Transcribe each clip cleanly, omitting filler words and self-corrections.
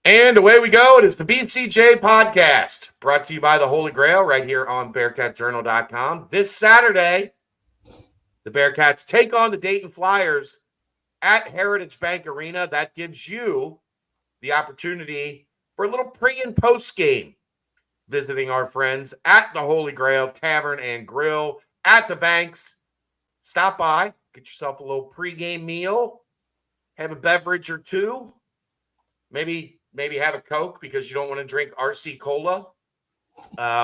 And away we go. It is the BCJ podcast brought to you by the Holy Grail right here on BearcatJournal.com. This Saturday, the Bearcats take on the Dayton Flyers at Heritage Bank Arena. That gives you the opportunity for a little pre and post game visiting our friends at the Holy Grail Tavern and Grill at the Banks. Stop by, get yourself a little pregame meal, have a beverage or two, maybe have a Coke because you don't want to drink RC Cola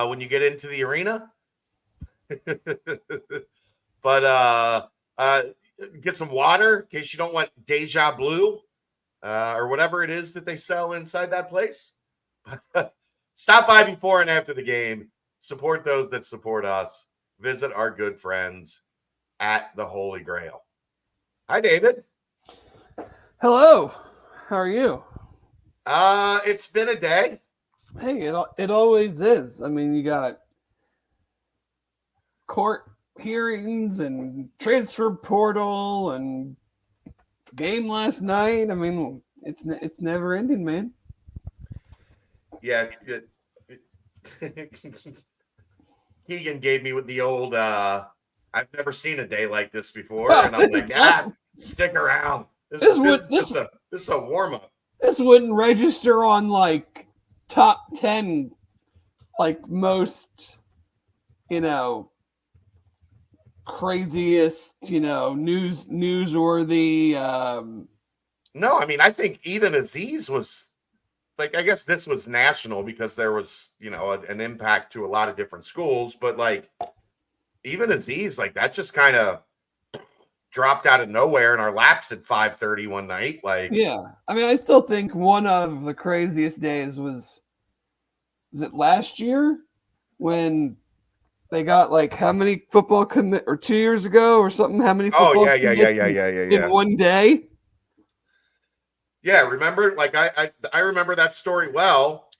when you get into the arena. But get some water in case you don't want Deja Blue or whatever it is that they sell inside that place. Stop by before and after the game. Support those that support us. Visit our good friends at the Holy Grail. Hi, David. Hello. How are you? It's been a day. Hey, it always is. I mean, you got court hearings and transfer portal and game last night. I mean, it's never ending, man. Yeah. Keegan gave me with the old I've never seen a day like this before, and I'm like, stick around. This is a warm-up. This wouldn't register on like top 10 like most craziest newsworthy No, I mean, I think even Aziz was like, I guess this was national because there was an impact to a lot of different schools, but like even Aziz, like that just kind of dropped out of nowhere in our laps at 5:30 one night. Like, yeah, I mean, I still think one of the craziest days was it last year when they got like how many football commit, or 2 years ago or something? How many football in one day? Yeah, remember? Like I remember that story well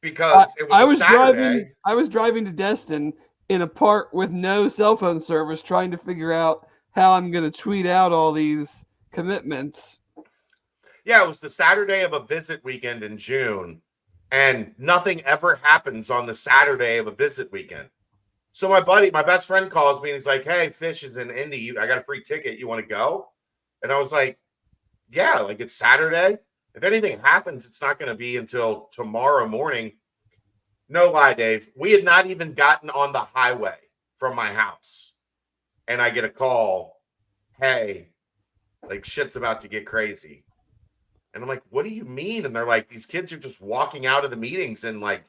because it was Saturday. I was driving to Destin in a park with no cell phone service, trying to figure out how I'm going to tweet out all these commitments. Yeah, it was the Saturday of a visit weekend in June, and nothing ever happens on the Saturday of a visit weekend. So my best friend calls me and he's like, "Hey, Fish is in Indy. I got a free ticket. You want to go?" And I was like, "Yeah, like it's Saturday. If anything happens, it's not going to be until tomorrow morning." No lie, Dave. We had not even gotten on the highway from my house. And I get a call, "Hey, like shit's about to get crazy." And I'm like, "What do you mean?" And they're like, "These kids are just walking out of the meetings and like,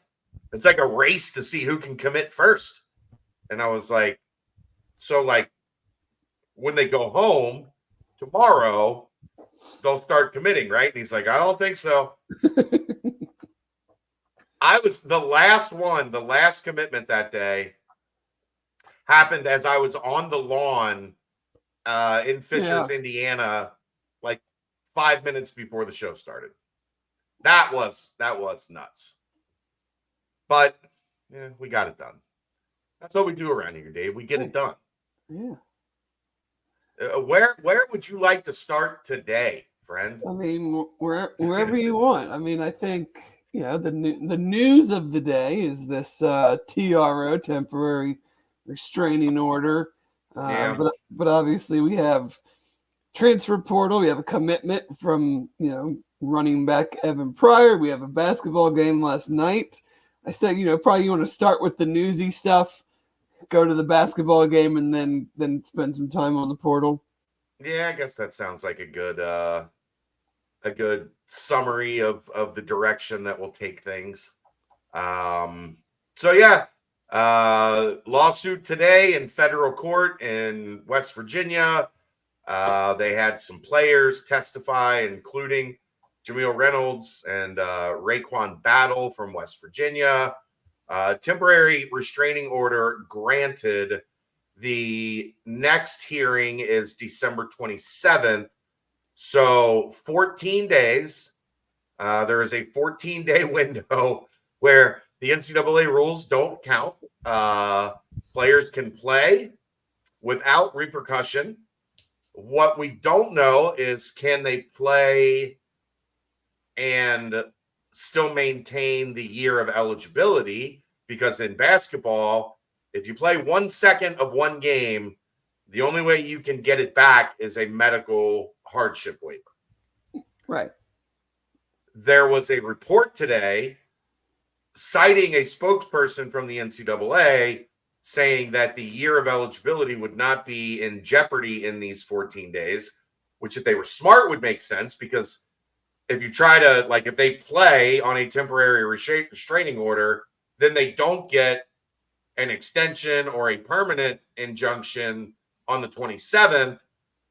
it's like a race to see who can commit first." And I was like, "So like when they go home tomorrow, they'll start committing, right?" And he's like, "I don't think so." I was the last one, the last commitment that day happened as I was on the lawn in Fishers, Indiana, like 5 minutes before the show started. That was nuts. But yeah, we got it done. That's what we do around here, Dave. We get it done. Yeah. Where would you like to start today, friend? I mean, wherever you want. I mean, I think the news of the day is this TRO, temporary restraining order. But obviously we have transfer portal. We have a commitment from running back Evan Pryor. We have a basketball game last night. I said probably you want to start with the newsy stuff, go to the basketball game, and then spend some time on the portal. Yeah, I guess that sounds like a good summary of the direction that will take things. Lawsuit today in federal court in West Virginia. They had some players testify, including Jameel Reynolds and Raekwon Battle from West Virginia. Temporary restraining order granted. The next hearing is December 27th. So 14 days. There is a 14-day window where the NCAA rules don't count. Players can play without repercussion. What we don't know is, can they play and still maintain the year of eligibility, because in basketball, if you play 1 second of one game, the only way you can get it back is a medical hardship waiver. Right. There was a report today citing a spokesperson from the NCAA saying that the year of eligibility would not be in jeopardy in these 14 days, which if they were smart would make sense, because if you try to, like, if they play on a temporary restraining order, then they don't get an extension or a permanent injunction on the 27th,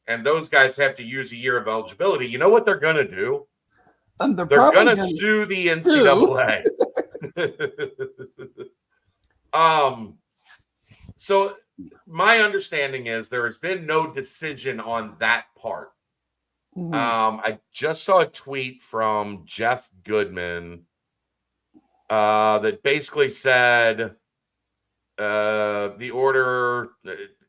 and those guys have to use a year of eligibility. You know what they're going to do? They're going to sue the NCAA. So my understanding is there has been no decision on that part. Mm-hmm. I just saw a tweet from Jeff Goodman that basically said the order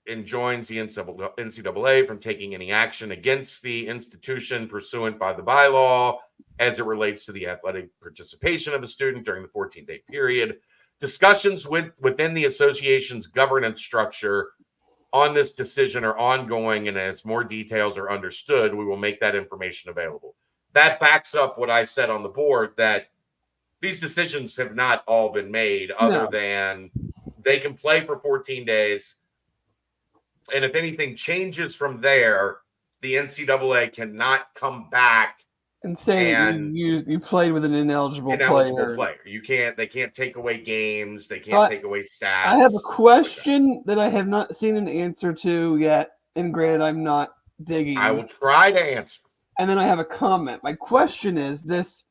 enjoins the NCAA from taking any action against the institution pursuant by the bylaw as it relates to the athletic participation of a student during the 14-day period. Discussions within the association's governance structure on this decision are ongoing, and as more details are understood, we will make that information available. That backs up what I said on the board, that these decisions have not all been made, other than they can play for 14 days. And if anything changes from there, the NCAA cannot come back and say you played with an ineligible player. They can't take away games. They can't take away stats. I have a question that I have not seen an answer to yet. And granted, I'm not digging. I will try to answer. And then I have a comment. My question is this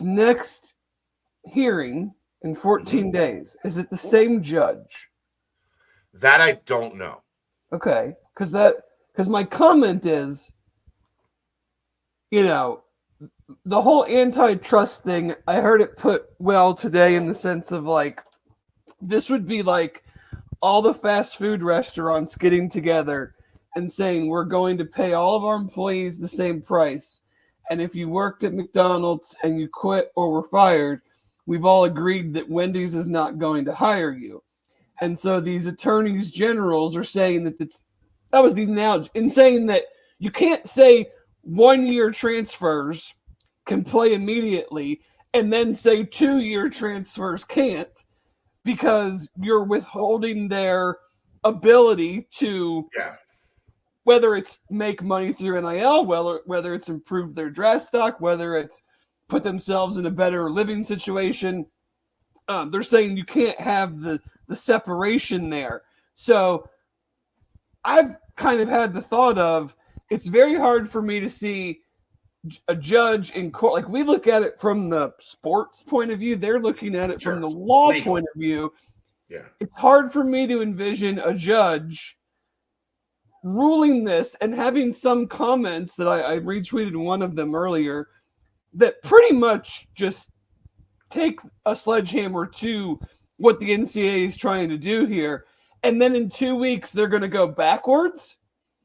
next hearing in 14 days, is it the same judge? That I don't know. Okay. Because my comment is, the whole antitrust thing, I heard it put well today in the sense of, like, this would be like all the fast food restaurants getting together and saying, we're going to pay all of our employees the same price. And if you worked at McDonald's and you quit or were fired, we've all agreed that Wendy's is not going to hire you. And so these attorneys generals are saying that was the analogy, in saying that you can't say 1-year transfers can play immediately and then say 2-year transfers can't, because you're withholding their ability to, whether it's make money through NIL, whether it's improve their draft stock, whether it's put themselves in a better living situation. They're saying you can't have the separation there. So I've kind of had the thought of, it's very hard for me to see a judge in court. Like, we look at it from the sports point of view. They're looking at it from the law point of view. Yeah. It's hard for me to envision a judge ruling this and having some comments that I retweeted one of them earlier that pretty much just take a sledgehammer to what the NCAA is trying to do here. And then in 2 weeks, they're going to go backwards.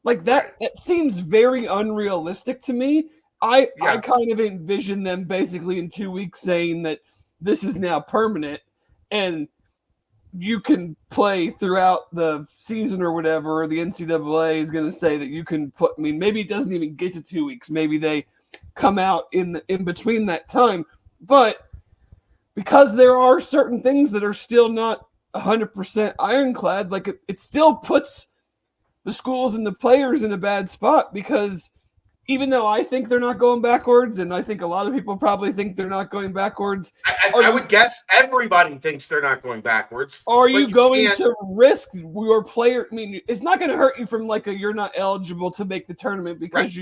Like, that seems very unrealistic to me. I kind of envision them basically in 2 weeks saying that this is now permanent and you can play throughout the season or whatever. Or the NCAA is going to say that you can put, maybe it doesn't even get to 2 weeks. Maybe they come out in between that time. But because there are certain things that are still not 100% ironclad, like it still puts the schools and the players in a bad spot, because even though I think they're not going backwards, and I think a lot of people probably think they're not going backwards. I would guess everybody thinks they're not going backwards. Are you going to risk your player? It's not going to hurt you from you're not eligible to make the tournament because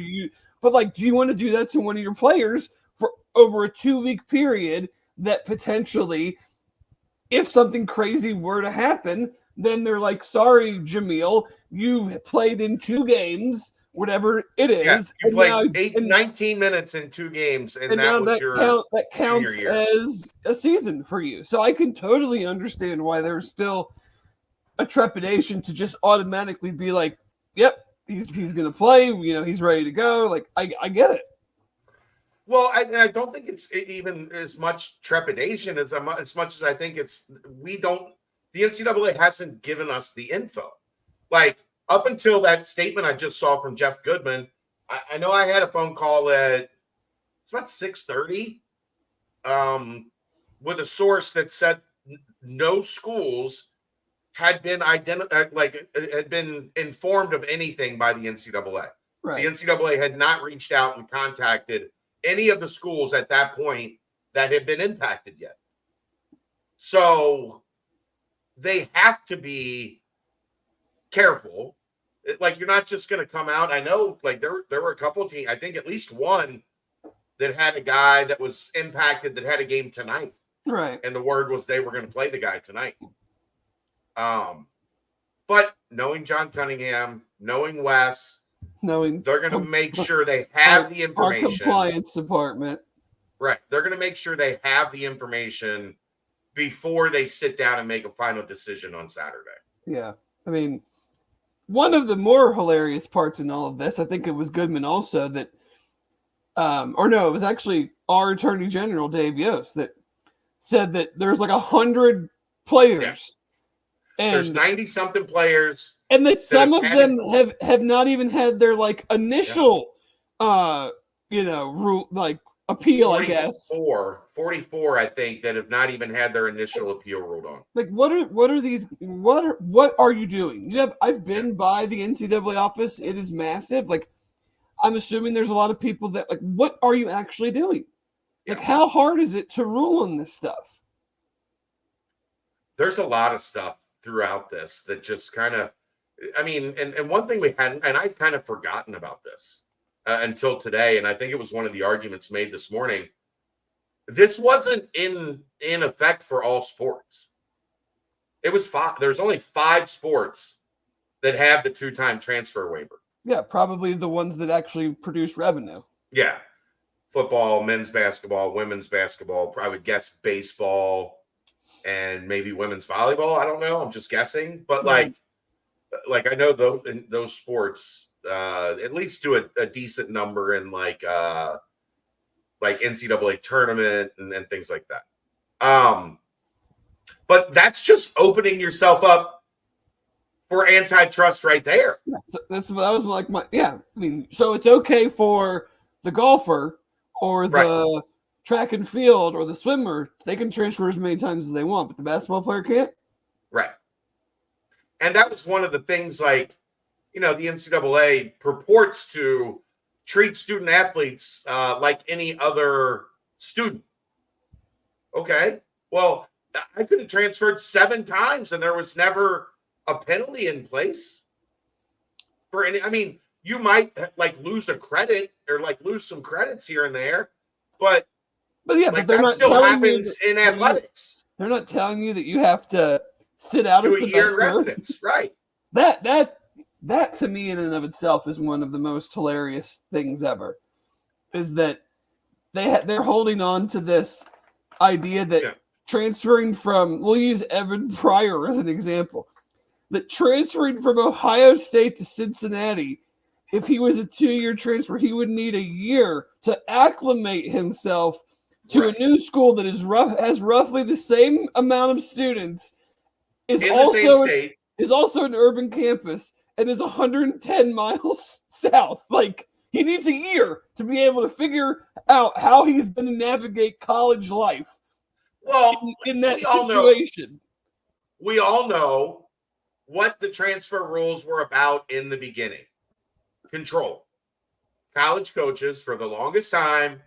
but do you want to do that to one of your players for over a 2-week period that potentially, if something crazy were to happen, then they're like, sorry, Jamil, you've played in 2 games, whatever it is. You played 19 minutes in 2 games, and that counts as a season for you. So I can totally understand why there's still a trepidation to just automatically be like, yep, he's going to play, he's ready to go. Like, I get it. Well, I don't think it's even as much trepidation as much as I think the NCAA hasn't given us the info. Like, up until that statement I just saw from Jeff Goodman, I know I had a phone call it's about 6:30 with a source that said no schools had been had been informed of anything by the NCAA. Right. The NCAA had not reached out and contacted any of the schools at that point that had been impacted yet. So they have to be careful. Like, you're not just going to come out. I know, like, there were a couple of teams, I think at least one that had a guy that was impacted that had a game tonight. Right. And the word was they were going to play the guy tonight. But knowing John Cunningham, knowing Wes, they're going to make sure they have the information. Our compliance department. Right. They're going to make sure they have the information before they sit down and make a final decision on Saturday. Yeah. I mean, one of the more hilarious parts in all of this, I think it was Goodman also that, it was actually our Attorney General, Dave Yost, that said that there's like 100 players. Yeah. And there's 90-something players. And that some of them have not even had their like initial rule like appeal, 44, I guess. 44, I think, that have not even had their initial appeal ruled on. Like, what are you doing? I've been by the NCAA office. It is massive. Like, I'm assuming there's a lot of people that, like, what are you actually doing? Like, how hard is it to rule on this stuff? There's a lot of stuff throughout this that just kind of, I mean, and one thing we hadn't, and I'd kind of forgotten about this until today, and I think it was one of the arguments made this morning. This wasn't in effect for all sports. It was 5. There's only 5 sports that have the 2-time transfer waiver. Yeah, probably the ones that actually produce revenue. Yeah. Football, men's basketball, women's basketball, I would guess baseball, and maybe women's volleyball. I don't know. I'm just guessing. But like I know those sports at least do a decent number in like NCAA tournament and things like that. But that's just opening yourself up for antitrust right there. Yeah, so that was like I mean, so it's okay for the golfer or the track and field or the swimmer. They can transfer as many times as they want, but the basketball player can't. Right. And that was one of the things, like, the NCAA purports to treat student athletes like any other student. Okay. Well, I could have transferred 7 times and there was never a penalty in place for any. I mean, you might like lose a credit or like lose some credits here and there, but they're that not still happens in athletics. They're not telling you that you have to sit out a semester. Year in residence, right? That to me in and of itself is one of the most hilarious things ever. Is that they're holding on to this idea that transferring from, we'll use Evan Pryor as an example, that transferring from Ohio State to Cincinnati, if he was a 2-year transfer, he would need a year to acclimate himself to a new school that has roughly the same amount of students, is also an urban campus, and is 110 miles south. Like, he needs a year to be able to figure out how he's going to navigate college life. Well, in that situation. We all know what the transfer rules were about in the beginning. Control. College coaches, for the longest time,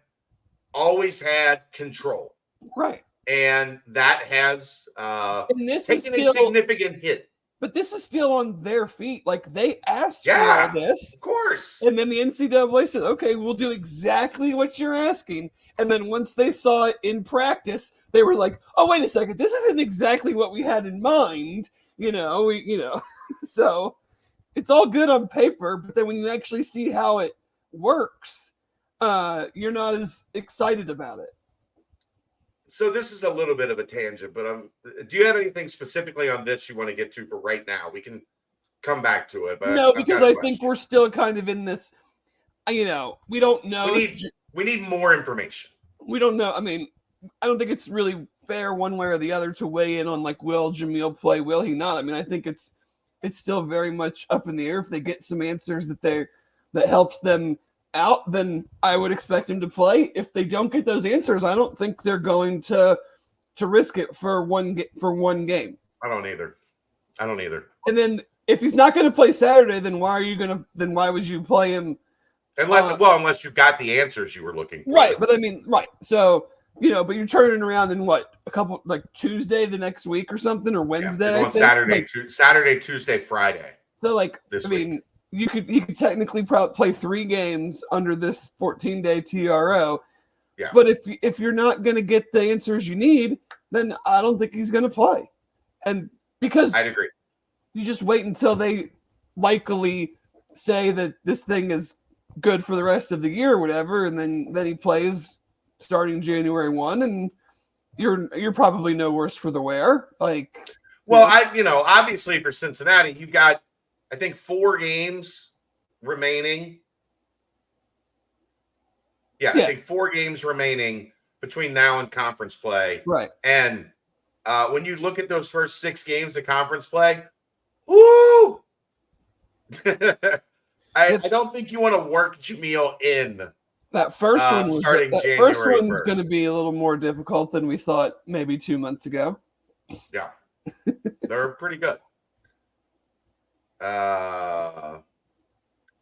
always had control. Right. And that has taken a significant hit. But this is still on their feet. Like, they asked for all this. Of course. And then the NCAA said, okay, we'll do exactly what you're asking. And then once they saw it in practice, they were like, oh, wait a second, this isn't exactly what we had in mind. So it's all good on paper, but then when you actually see how it works, you're not as excited about it. So this is a little bit of a tangent, but do you have anything specifically on this you want to get to for right now? We can come back to it. But no, because I think we're still kind of in this, we don't know. We need more information. We don't know. I mean, I don't think it's really fair one way or the other to weigh in on like, will Jameel play? Will he not? I mean, I think it's still very much up in the air. If they get some answers that helps them out, then I would expect him to play. If they don't get those answers, I don't think they're going to risk it for one game. I don't either. And then if he's not going to play Saturday, then why would you play him? Unless you got the answers you were looking for. Right, but I mean, right. So, but you're turning around in what, a couple, like Tuesday the next week or something, or Wednesday. Yeah, Saturday, Tuesday, Friday. So, like, you could technically play 3 games under this 14-day TRO. Yeah. But if you're not going to get the answers you need, then I don't think he's going to play. And because I'd agree. You just wait until they likely say that this thing is good for the rest of the year or whatever, and then he plays starting January 1, and you're probably no worse for the wear. Like, obviously for Cincinnati, you've got, I think, 4 games remaining. Yeah, yes. I think 4 games remaining between now and conference play. Right. And when you look at those first 6 games of conference play, woo! I don't think you want to work Jameel in. That first one was starting January first one's 1st. Going to be a little more difficult than we thought maybe 2 months ago. Yeah, they're pretty good. Yeah,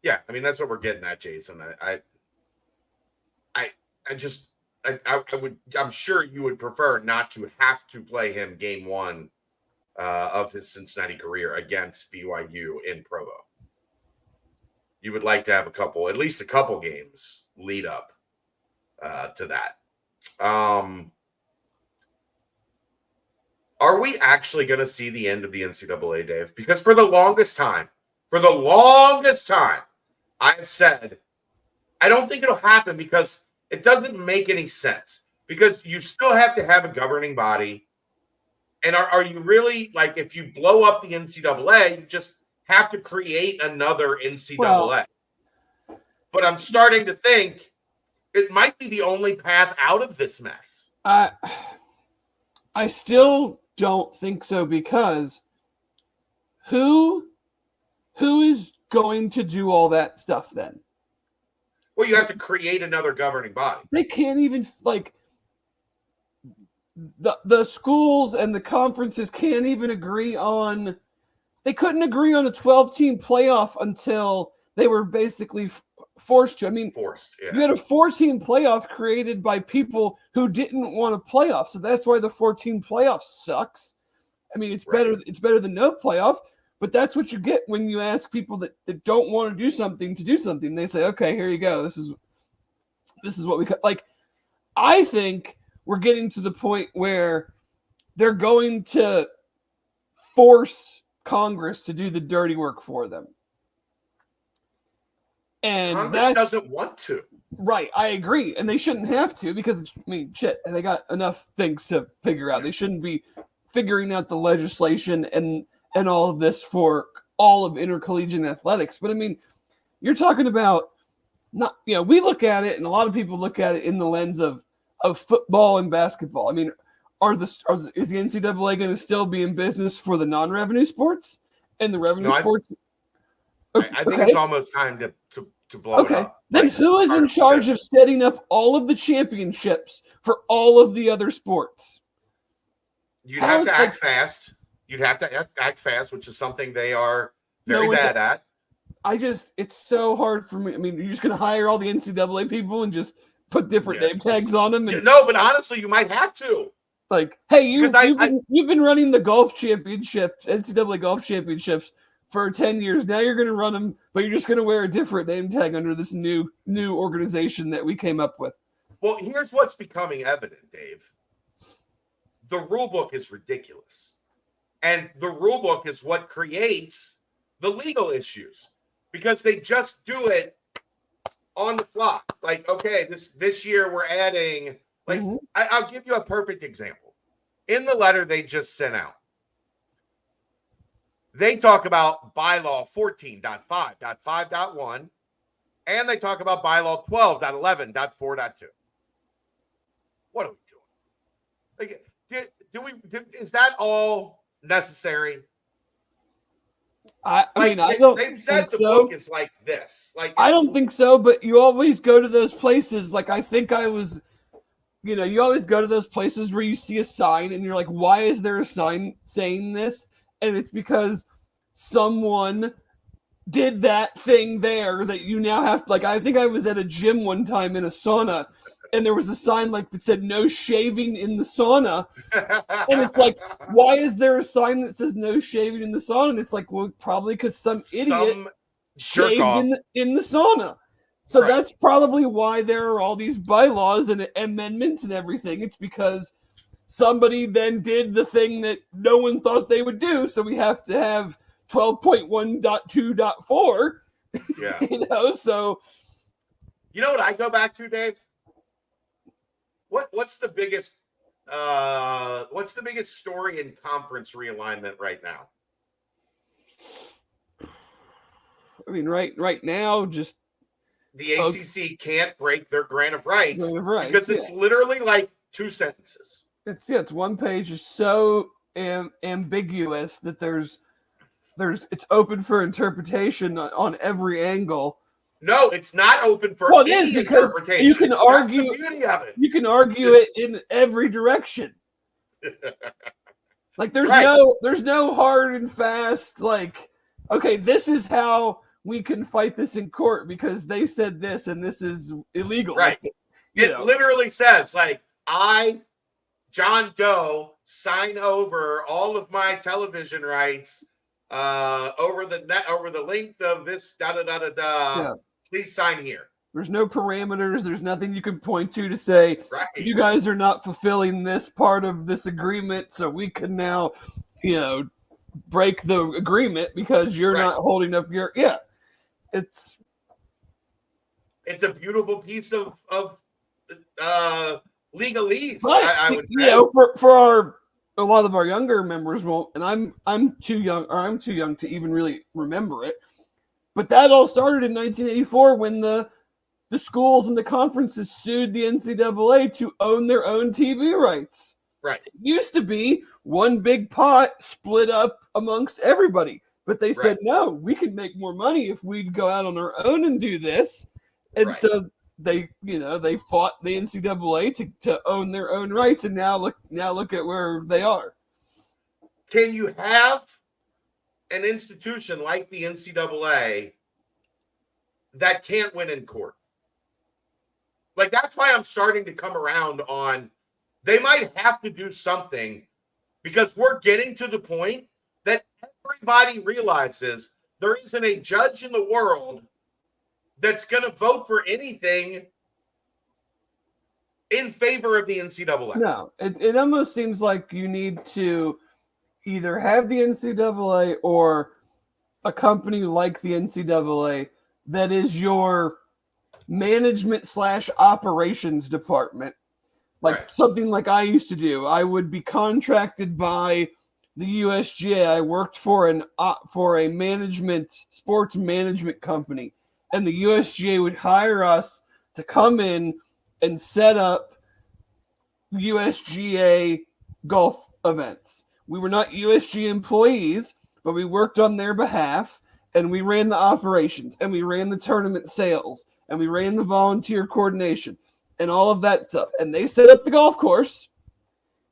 I mean that's what we're getting at, Jason. I'm sure you would prefer not to have to play him game 1 of his Cincinnati career against BYU in Provo. You would like to have at least a couple games lead up to that. Are we actually going to see the end of the NCAA, Dave? Because for the longest time, I've said, I don't think it'll happen because it doesn't make any sense. Because you still have to have a governing body. And are you really, like, if you blow up the NCAA, you just have to create another NCAA. Well, but I'm starting to think it might be the only path out of this mess. I still don't think so, because who is going to do all that stuff then? Well, you have to create another governing body. They can't even, like, the schools and the conferences can't even agree on. They couldn't agree on a 12-team playoff until they were basically forced to. I mean, yeah. You had a 4-team playoff created by people who didn't want a playoff, so that's why the 4-team playoff sucks. I mean, it's better. It's better than no playoff, but that's what you get when you ask people that don't want to do something to do something. They say, "Okay, here you go. This is what we like." I think we're getting to the point where they're going to force Congress to do the dirty work for them. And Congress doesn't want to. Right, I agree. And they shouldn't have to, because, I mean, shit, they got enough things to figure out. They shouldn't be figuring out the legislation and all of this for all of intercollegiate athletics. But, I mean, you're talking about, not, we look at it, and a lot of people look at it in the lens of football and basketball. I mean, is the NCAA going to still be in business for the non-revenue sports and the revenue sports? I think it's almost time to blow it up. Then who is in charge of setting up all of the championships for all of the other sports? You'd have to act fast. You'd have to act fast, which is something they are very bad at. It's so hard for me. I mean, you're just going to hire all the NCAA people and just put different name tags on them? No, but honestly, you might have to. Like, hey, you've been running the golf championships, NCAA golf championships, for 10 years. Now you're going to run them, but you're just going to wear a different name tag under this new organization that we came up with. Well, here's what's becoming evident, Dave. The rule book is ridiculous. And the rule book is what creates the legal issues, because they just do it on the fly. Like, okay, this year we're adding, like, I'll give you a perfect example. In the letter they just sent out, they talk about bylaw 14.5.5.1, and they talk about bylaw 12.11.4.2. What are we doing? Like, is that all necessary? I mean, I don't they've said think the so. book is like this. Like, I don't think so, but you always go to those places. Like, I think I was, you always go to those places where you see a sign and you're like, why is there a sign saying this? And it's because someone did that thing there that you now have to, like, I think I was at a gym one time in a sauna and there was a sign like that said no shaving in the sauna. And it's like, why is there a sign that says no shaving in the sauna? And it's like, well, probably because some idiot shaved in the sauna. So that's probably why there are all these bylaws and amendments and everything. It's because somebody then did the thing that no one thought they would do. So we have to have 12.1.2.4. Yeah. So you know what I go back to, Dave? What's the biggest story in conference realignment right now? I mean, right now, just the ACC can't break their grant of rights because it's literally like 2 sentences. It's one page. It's so ambiguous that it's open for interpretation on every angle. No, it's not open for any interpretation. You can argue. That's the beauty of it. You can argue it in every direction. Like there's no hard and fast like, okay, this is how we can fight this in court because they said this and this is illegal. Right. Like, it literally says like I, John Doe, sign over all of my television rights over the length of this Yeah. Please sign here. There's no parameters. There's nothing you can point to say, you guys are not fulfilling this part of this agreement, so we can now, break the agreement because you're not holding up your It's a beautiful piece of legalese. But, I would say. For a lot of our younger members won't, and I'm too young to even really remember it. But that all started in 1984 when the schools and the conferences sued the NCAA to own their own TV rights. Right. It used to be one big pot split up amongst everybody. But they said, no, we can make more money if we go out on our own and do this. And so they fought the NCAA to own their own rights. And now look at where they are. Can you have an institution like the NCAA that can't win in court? Like, that's why I'm starting to come around on they might have to do something because we're getting to the point that everybody realizes there isn't a judge in the world that's going to vote for anything in favor of the NCAA. No, it almost seems like you need to either have the NCAA or a company like the NCAA that is your management/operations department. Like something like I used to do. I would be contracted by the USGA. I worked for a sports management company, and the USGA would hire us to come in and set up USGA golf events. We were not USGA employees, but we worked on their behalf, and we ran the operations, and we ran the tournament sales, and we ran the volunteer coordination, and all of that stuff. And they set up the golf course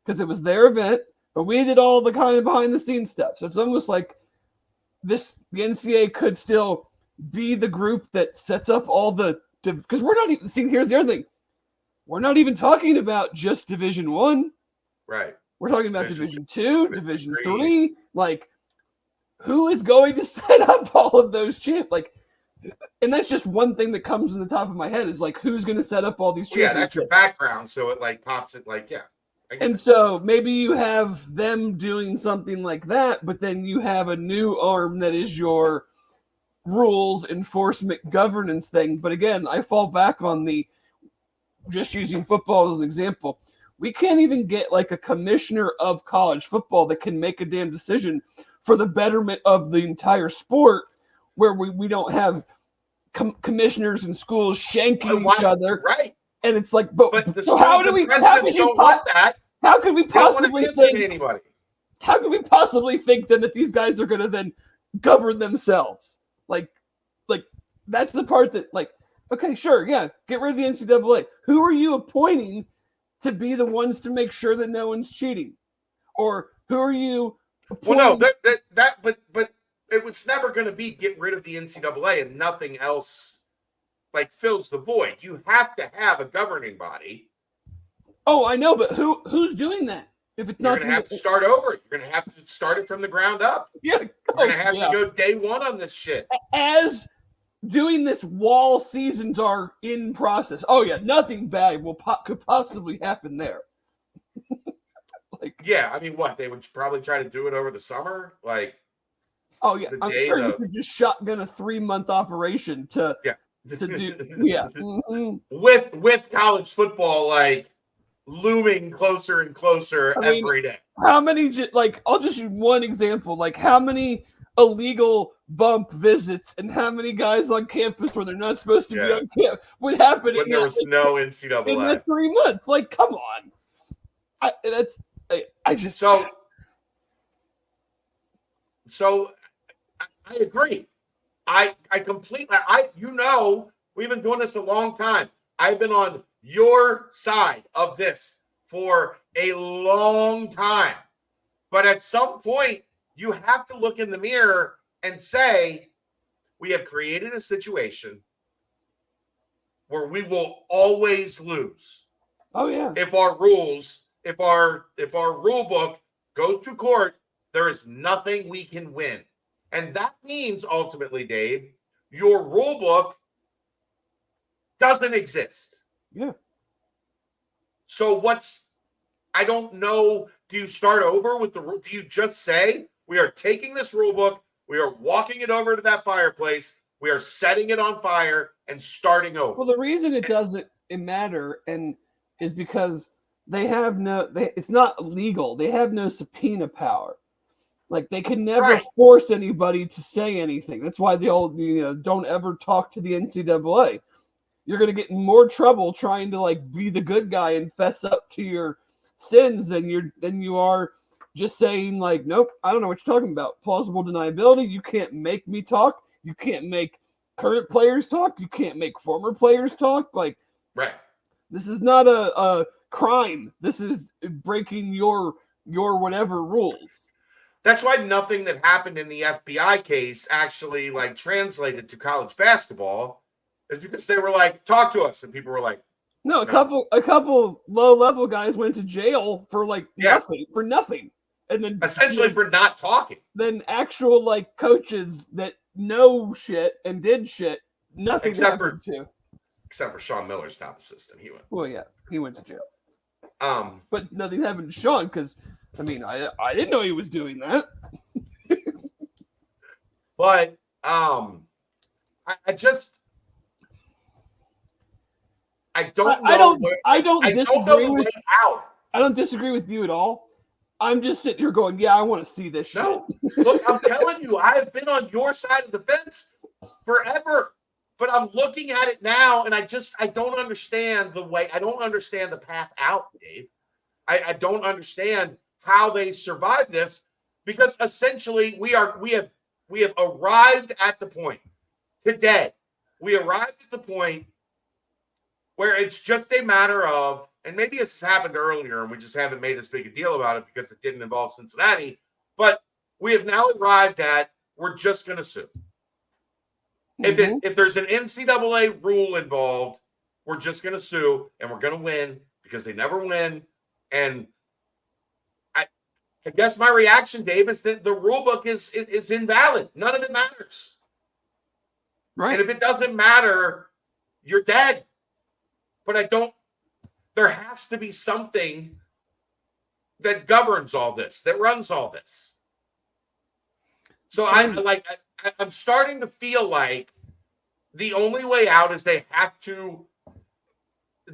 because it was their event, but we did all the kind of behind-the-scenes stuff. So it's almost like the NCAA could still be the group that sets up all the – because we're not even – see, here's the other thing. We're not even talking about just Division I. Right. We're talking about Division II, Division III. Like, who is going to set up all of those champs? Like, and that's just one thing that comes in the top of my head is like, who's going to set up all these championships? Yeah, that's your background, so it like pops it like, yeah. And so maybe you have them doing something like that, but then you have a new arm that is your rules enforcement governance thing. But again, I fall back on just using football as an example. We can't even get like a commissioner of college football that can make a damn decision for the betterment of the entire sport, where we don't have commissioners in schools shanking each other. Right. And it's like, but the so how do the we? presidents don't want that. How could we possibly think anybody? How could we possibly think then that these guys are going to then govern themselves? Like that's the part that, like, okay, sure, yeah, get rid of the NCAA. Who are you appointing to be the ones to make sure that no one's cheating? Or who are you appointing? Well, no, but it was never going to be get rid of the NCAA and nothing else like fills the void. You have to have a governing body. Oh, I know, but who's doing that? If it's You're not going to have to start over. You're going to have to start it from the ground up. Yeah, you're going to have to go day one on this shit. As doing this while seasons are in process. Oh yeah, nothing bad could possibly happen there. Yeah, I mean, what they would probably try to do it over the summer, like. Oh yeah, I'm sure you could just shotgun a 3-month operation to do with college football like looming closer and closer every day. How many I'll just use one example, like how many illegal bump visits and how many guys on campus where they're not supposed to be on campus would happen when there was no NCAA in that 3 months. Like, come on. I agree. I completely we've been doing this a long time. I've been on your side of this for a long time. But at some point, you have to look in the mirror and say, we have created a situation where we will always lose. Oh yeah. If our rule book goes to court, there is nothing we can win. And that means ultimately, Dave, your rule book doesn't exist. Yeah. So I don't know. Do you start over with the rule? Do you just say, we are taking this rule book, we are walking it over to that fireplace, we are setting it on fire and starting over? Well, the reason it doesn't matter is because it's not legal. They have no subpoena power. Like, they can never force anybody to say anything. That's why the old, don't ever talk to the NCAA. You're going to get in more trouble trying to be the good guy and fess up to your sins than you are just saying nope, I don't know what you're talking about. Plausible deniability. You can't make me talk. You can't make current players talk. You can't make former players talk. This is not a crime. This is breaking your whatever rules. That's why nothing that happened in the FBI case actually translated to college basketball. It's because they were talk to us, and people were like, no. A couple low-level guys went to jail for nothing, and then essentially for not talking. Then actual coaches that know shit and did shit, nothing except for Sean Miller's top assistant. He went. Well, yeah, he went to jail. But nothing happened to Sean because I didn't know he was doing that. But I don't disagree with you at all. I'm just sitting here going, yeah, I want to see this shit. No, look, I'm telling you, I have been on your side of the fence forever. But I'm looking at it now, and I don't understand the way. I don't understand the path out, Dave. I don't understand how they survive this, because essentially we have arrived at the point today. We arrived at the point where it's just a matter of, and maybe it's happened earlier and we just haven't made as big a deal about it because it didn't involve Cincinnati, but we have now arrived at, we're just going to sue. Mm-hmm. If there's an NCAA rule involved, we're just going to sue and we're going to win because they never win. And I guess my reaction, Dave, is that the rule book is invalid. None of it matters. Right. And if it doesn't matter, you're dead. But there has to be something that governs all this, that runs all this. So I'm starting to feel like the only way out is they have to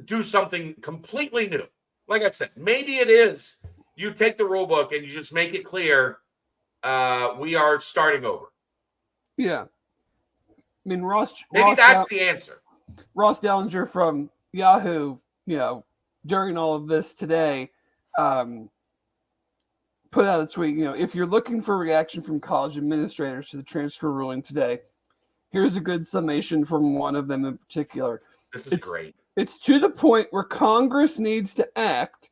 do something completely new. Like I said, maybe it is you take the rule book and you just make it clear we are starting over. Yeah. mean, Ross. Maybe Ross that's the answer. Ross Dellinger from Yahoo, during all of this today, put out a tweet. If you're looking for reaction from college administrators to the transfer ruling today, here's a good summation from one of them in particular. This is great. It's to the point where Congress needs to act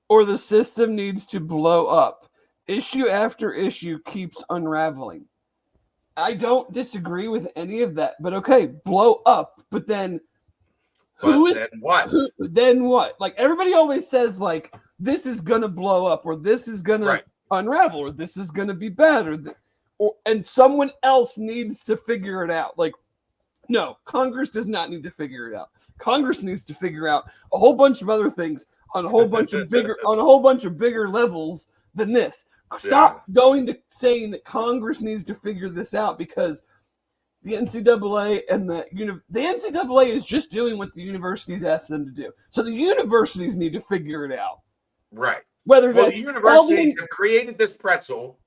or the system needs to blow up. Issue after issue keeps unraveling. I don't disagree with any of that, but okay, blow up. But then then what? Then what? Like, everybody always says, like, this is going to blow up, or this is going to unravel, or this is going to be bad, and someone else needs to figure it out. Like, no, Congress does not need to figure it out. Congress needs to figure out a whole bunch of other things on a whole bunch of bigger levels than this. Stop going to saying that Congress needs to figure this out, because the NCAA and the NCAA is just doing what the universities ask them to do. So the universities need to figure it out. Right. The universities have created this pretzel.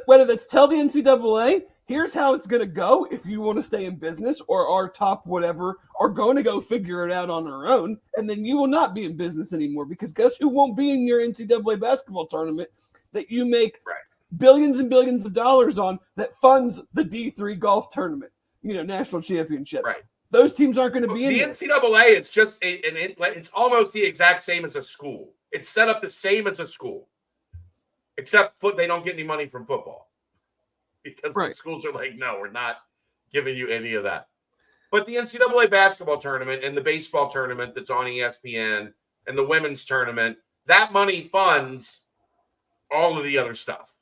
Whether that's tell the NCAA, here's how it's going to go if you want to stay in business, or our top whatever are going to go figure it out on their own, and then you will not be in business anymore, because guess who won't be in your NCAA basketball tournament that you make billions and billions of dollars on, that funds the D3 golf tournament, national championship. Right. Those teams aren't going to be in the NCAA is just it's almost the exact same as a school. It's set up the same as a school, except they don't get any money from football, because the schools are like, no, we're not giving you any of that. But the NCAA basketball tournament and the baseball tournament that's on ESPN and the women's tournament, that money funds all of the other stuff.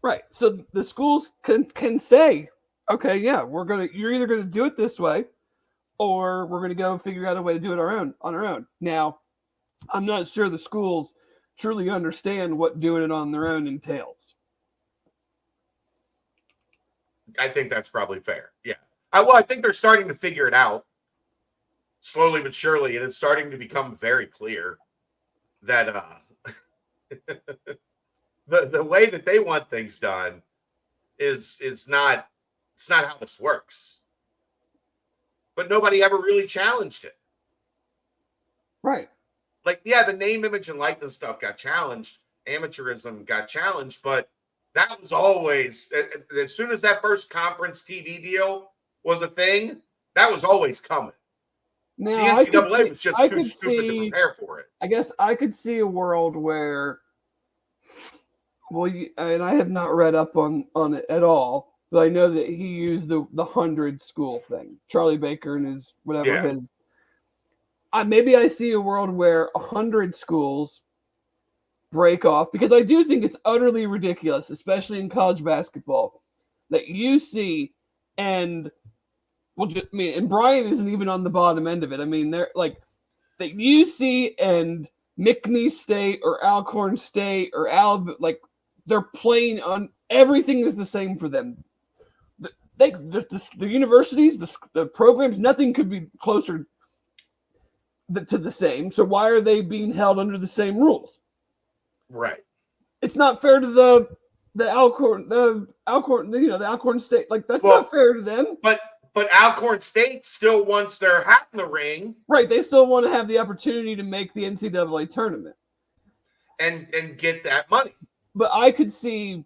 Right. So the schools can say, okay, yeah, you're either going to do it this way, or we're going to go figure out a way to do it on our own. Now, I'm not sure the schools truly understand what doing it on their own entails. I think that's probably fair. Yeah. I think they're starting to figure it out slowly but surely, and it's starting to become very clear that the way that they want things done is not how this works. But nobody ever really challenged it. Right. Like, yeah, the name, image, and likeness stuff got challenged. Amateurism got challenged, but that was always, as soon as that first conference TV deal was a thing, that was always coming. Now, the NCAA was just too stupid to prepare for it. I guess I could see a world where, and I have not read up on it at all, but I know that he used the 100 school thing. Charlie Baker and his whatever his. Maybe I see a world where 100 schools break off, because I do think it's utterly ridiculous, especially in college basketball, that UC and and Brian isn't even on the bottom end of it. I mean, they're like that UC and McNeese State or Alcorn State or they're playing on everything is the same for them. The universities, the programs, nothing could be closer to the same. So why are they being held under the same rules? Right. It's not fair to the Alcorn, the Alcorn State. Like, that's not fair to them. But Alcorn State still wants their hat in the ring. Right. They still want to have the opportunity to make the NCAA tournament. And get that money. But I could see,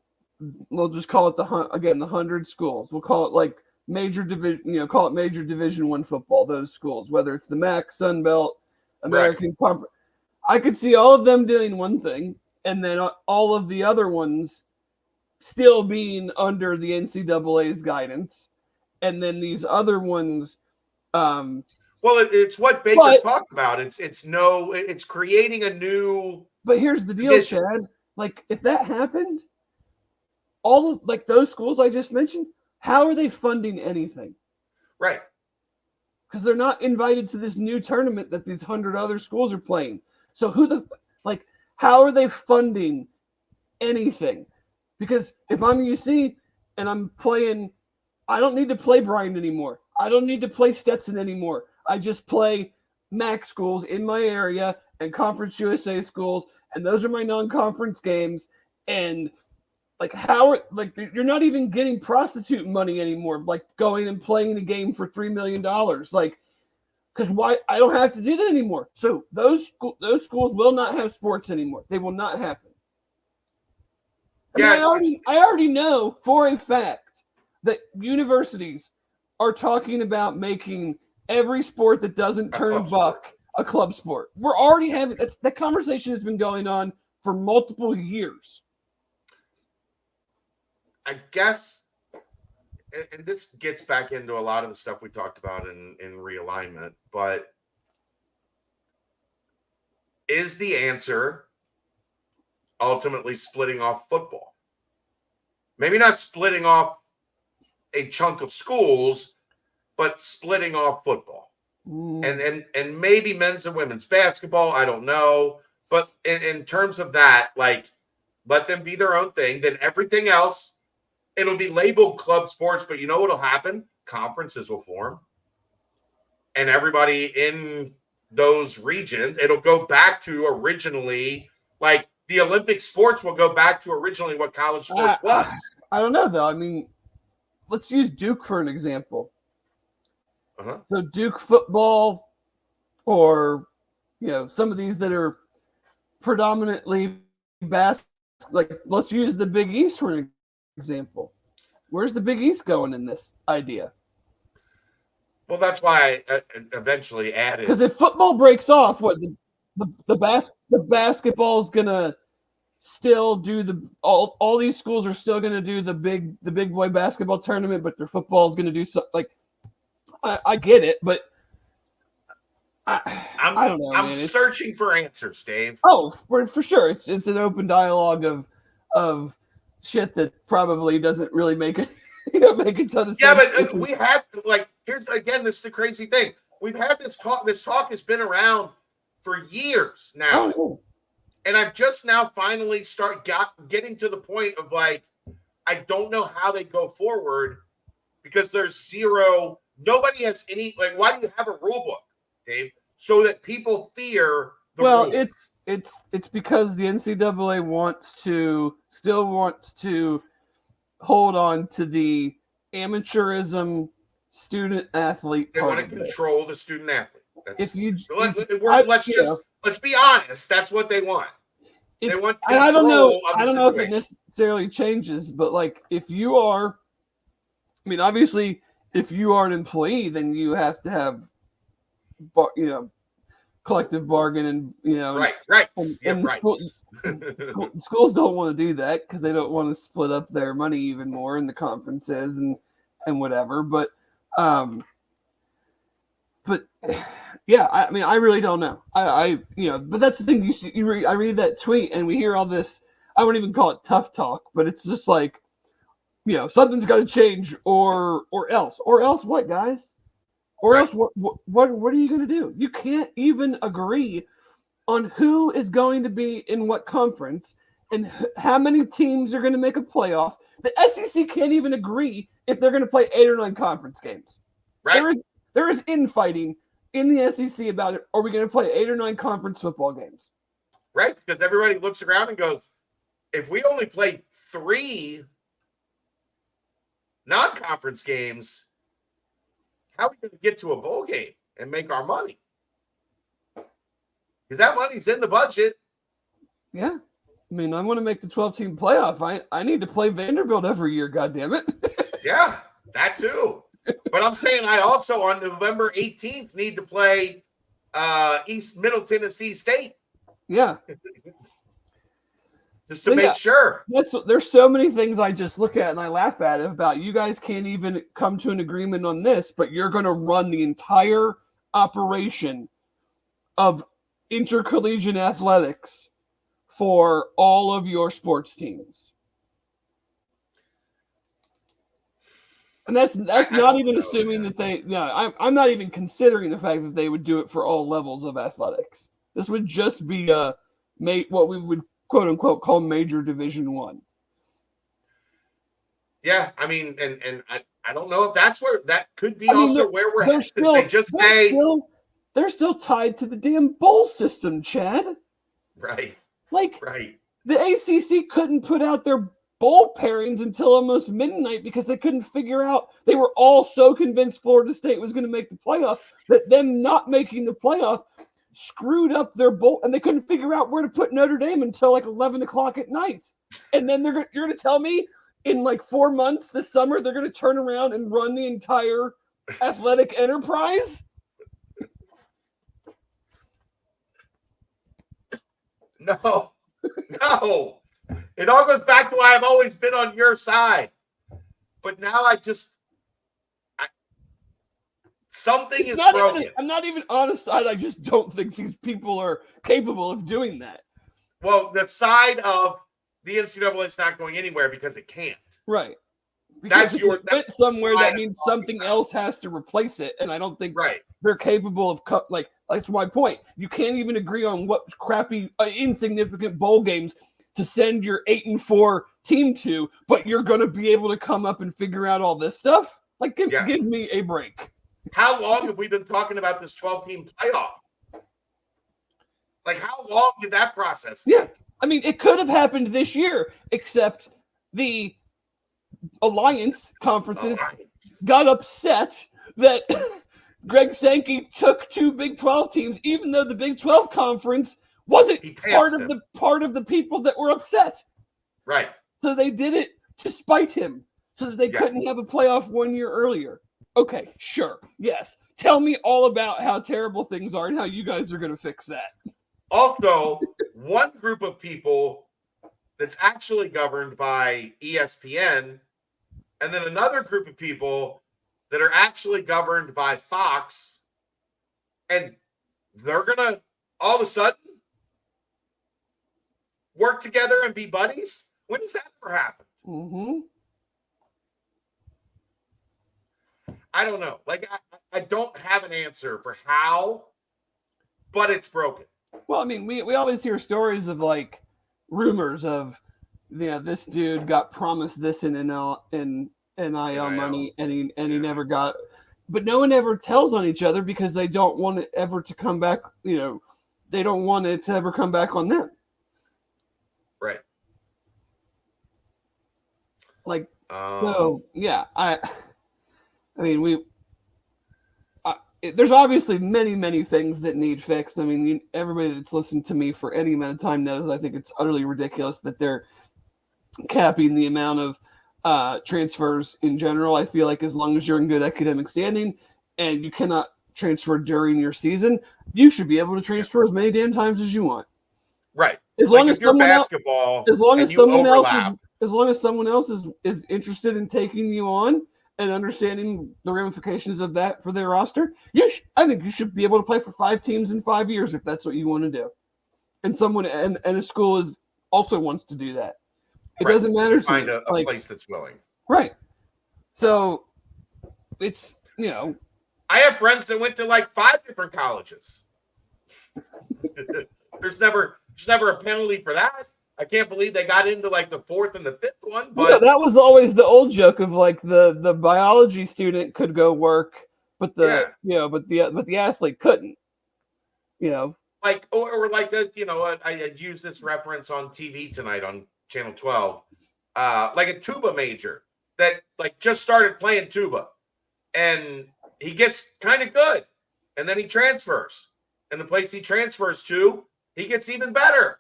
we'll just call it the 100 schools. We'll call it like major division, call it major Division I football, those schools, whether it's the MAC, Sun Belt, American Conference. I could see all of them doing one thing, and then all of the other ones still being under the NCAA's guidance. And then these other ones. It's what Baker talked about. It's creating a new. But here's the deal, Chad. Like, if that happened, all of those schools I just mentioned, how are they funding anything? Right. Because they're not invited to this new tournament that these 100 other schools are playing. So how are they funding anything? Because if I'm UC and I'm playing, I don't need to play Bryant anymore. I don't need to play Stetson anymore. I just play MAC schools in my area and Conference USA schools, and those are my non-conference games. And you're not even getting prostitute money anymore, like going and playing the game for $3 million. Like, because why? I don't have to do that anymore. So those schools will not have sports anymore. They will not happen. I already know for a fact that universities are talking about making every sport that doesn't turn a buck a club sport. We're already having that conversation has been going on for multiple years. I guess, and this gets back into a lot of the stuff we talked about in realignment, but is the answer ultimately splitting off football? Maybe not splitting off a chunk of schools, but splitting off football. And maybe men's and women's basketball, I don't know. But in terms of that, like, let them be their own thing. Then everything else, it'll be labeled club sports, but you know what'll happen? Conferences will form. And everybody in those regions, it'll go back to originally, like, the Olympic sports will go back to originally what college sports was. I don't know, though. I mean, let's use Duke for an example. So Duke football, or some of these that are predominantly like, let's use the Big East for an example. Where's the Big East going in this idea? Well, that's why I eventually added. Because if football breaks off, what the basketball is gonna still do all these schools are still gonna do the big boy basketball tournament, but their football is gonna do so. Like, I get it, but I don't know. I'm searching for answers, Dave. Oh, for sure, it's an open dialogue of shit that probably doesn't really make it make a ton of sense. Yeah, but we have here's again, this is the crazy thing. We've had this talk. This talk has been around for years now, and I've just now finally getting to the point of, like, I don't know how they go forward because there's zero. Nobody has any, like, why do you have a rule book, Dave? So that people fear the rule. It's because the NCAA still wants to hold on to the amateurism student athlete. They want to control the student athlete. Let's be honest. That's what they want. They want control. I don't know. I don't know if it necessarily changes, but, like, if you are, I mean, obviously, if you are an employee, then you have to have, collective bargain, and right. And schools don't want to do that because they don't want to split up their money even more in the conferences and whatever. But yeah, I mean, I really don't know. But that's the thing. I read that tweet and we hear all this. I wouldn't even call it tough talk, but it's just like, something's got to change, or else what, guys? Or else what are you going to do? You can't even agree on who is going to be in what conference and how many teams are going to make a playoff. The SEC can't even agree if they're going to play 8 or 9 conference games. Right. There is infighting in the SEC about it. Are we going to play 8 or 9 conference football games? Right, because everybody looks around and goes, if we only play 3 non-conference games, how are we going to get to a bowl game and make our money? Because that money's in the budget. Yeah. I mean, I want to make the 12-team playoff. I need to play Vanderbilt every year, goddammit. Yeah, that too. But I'm saying I also, on November 18th, need to play East Middle Tennessee State. Yeah. Just to make sure. There's so many things I just look at and I laugh at about, you guys can't even come to an agreement on this, but you're going to run the entire operation of intercollegiate athletics for all of your sports teams. And that's not even assuming that I'm not even considering the fact that they would do it for all levels of athletics. This would just be what we would quote unquote call major Division I. Yeah, I mean, and I don't know if that's where that could be where we're headed. They're still tied to the damn bowl system, Chad. Right. The ACC couldn't put out their bowl pairings until almost midnight because they couldn't figure out. They were all so convinced Florida State was going to make the playoff that them not making the playoff screwed up their bowl, and they couldn't figure out where to put Notre Dame until like 11 o'clock at night. And then you're going to tell me in like 4 months this summer they're going to turn around and run the entire athletic enterprise? No. It all goes back to why I've always been on your side. But now something is broken. I'm not even on a side. I just don't think these people are capable of doing that. Well, the side of the NCAA is not going anywhere because it can't. Right. Because that's somewhere that means something else has to replace it, and I don't think they're capable of that's my point. You can't even agree on what crappy, insignificant bowl games to send your 8-4 team to, but you're going to be able to come up and figure out all this stuff. Like, give me a break. How long have we been talking about this 12-team playoff? Like, how long did that process take? Yeah, I mean, it could have happened this year, except the alliance conferences got upset that Greg Sankey took 2 Big 12 teams, even though the Big 12 conference wasn't part of the people that were upset. Right. So they did it to spite him so that they couldn't have a playoff 1 year earlier. Okay, sure. Yes. Tell me all about how terrible things are and how you guys are going to fix that. Also, one group of people that's actually governed by ESPN, and then another group of people that are actually governed by Fox, and they're going to all of a sudden work together and be buddies? When does that ever happen? Mm-hmm. I don't know. Like, I don't have an answer for how, but it's broken. Well, I mean, we always hear stories of like rumors of, this dude got promised this in NIL money and he never got, but no one ever tells on each other because they don't want it ever to come back. They don't want it to ever come back on them. Right. Like, so yeah, I mean, there's obviously many, many things that need fixed. I mean, everybody that's listened to me for any amount of time knows I think it's utterly ridiculous that they're capping the amount of transfers in general. I feel like as long as you're in good academic standing and you cannot transfer during your season, you should be able to transfer as many damn times as you want. Right. As long as someone else, as long as someone else is interested in taking you on and understanding the ramifications of that for their roster, I think you should be able to play for 5 teams in 5 years if that's what you want to do. And a school also wants to do that. It doesn't matter to find a place that's willing. Right. So it's, I have friends that went to like 5 different colleges. There's never a penalty for that. I can't believe they got into like the 4th and the 5th one. But that was always the old joke of like the biology student could go work, but the athlete couldn't. Like or like I used this reference on TV tonight on Channel 12, like a tuba major that like just started playing tuba, and he gets kind of good, and then he transfers, and the place he transfers to, he gets even better.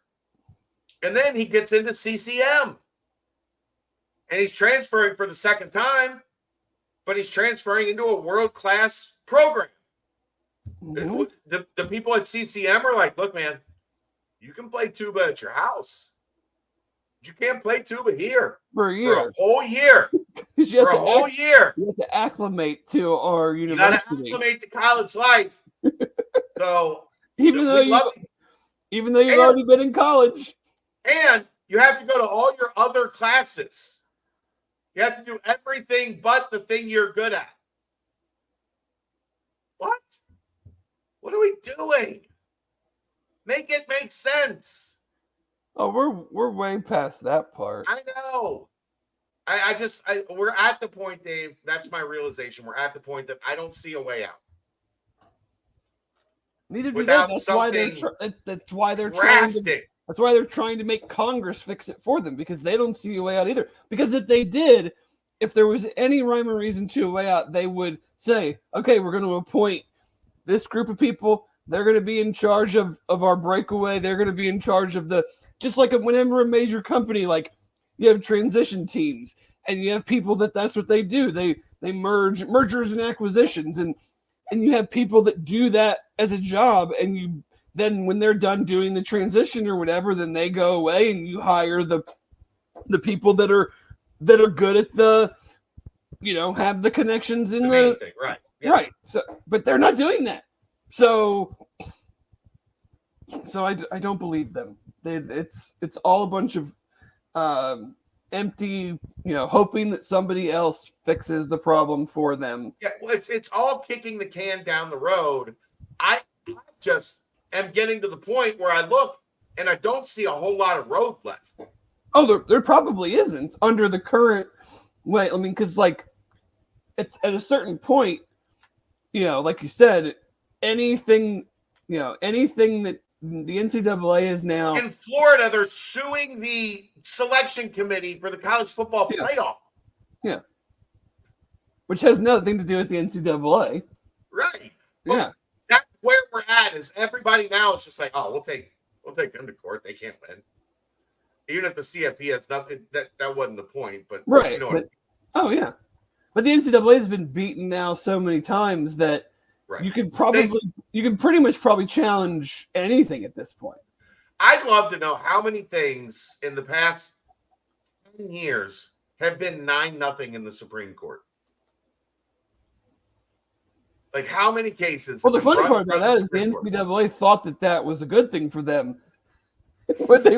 And then he gets into CCM. And he's transferring for the second time, but he's transferring into a world-class program. Mm-hmm. The people at CCM are like, look, man, you can play tuba at your house. But you can't play tuba here. For a year. For a whole year. For a whole year. You have to acclimate to our university. You got to acclimate to college life. So even though you've already been in college. And you have to go to all your other classes. You have to do everything but the thing you're good at. What? What are we doing? Make it make sense. Oh, we're way past that part. I know. We're at the point, Dave. That's my realization. We're at the point that I don't see a way out. Neither do they. That's why they're trying to. That's why they're trying to make Congress fix it for them, because they don't see a way out either. Because if they did, if there was any rhyme or reason to a way out, they would say, okay, we're going to appoint this group of people. They're going to be in charge of our breakaway. They're going to be in charge of just like whenever a major company, like you have transition teams and you have people that's what they do. They mergers and acquisitions, and you have people that do that as a job, and then when they're done doing the transition or whatever, then they go away and you hire the people that are good at have the connections in the main thing, right? Yeah. Right. So, but they're not doing that. So I don't believe them. It's all a bunch of empty, hoping that somebody else fixes the problem for them. Yeah, well, it's all kicking the can down the road. I just am getting to the point where I look and I don't see a whole lot of road left. Oh, there probably isn't under the current way. I mean, because like at a certain point, like you said, anything that the NCAA is now in Florida, they're suing the selection committee for the college football playoff. Yeah, which has nothing to do with the NCAA. Right. Well, yeah, that's where we're at. Is everybody now is just like, oh, we'll take them to court. They can't win. Even if the CFP has nothing, that wasn't the point. But right. Oh yeah, but the NCAA has been beaten now so many times that you could pretty much challenge anything at this point. I'd love to know how many things in the past 10 years have been 9-0 in the Supreme Court. Like how many cases? Well, the funny part about that is the NCAA thought that was a good thing for them. When they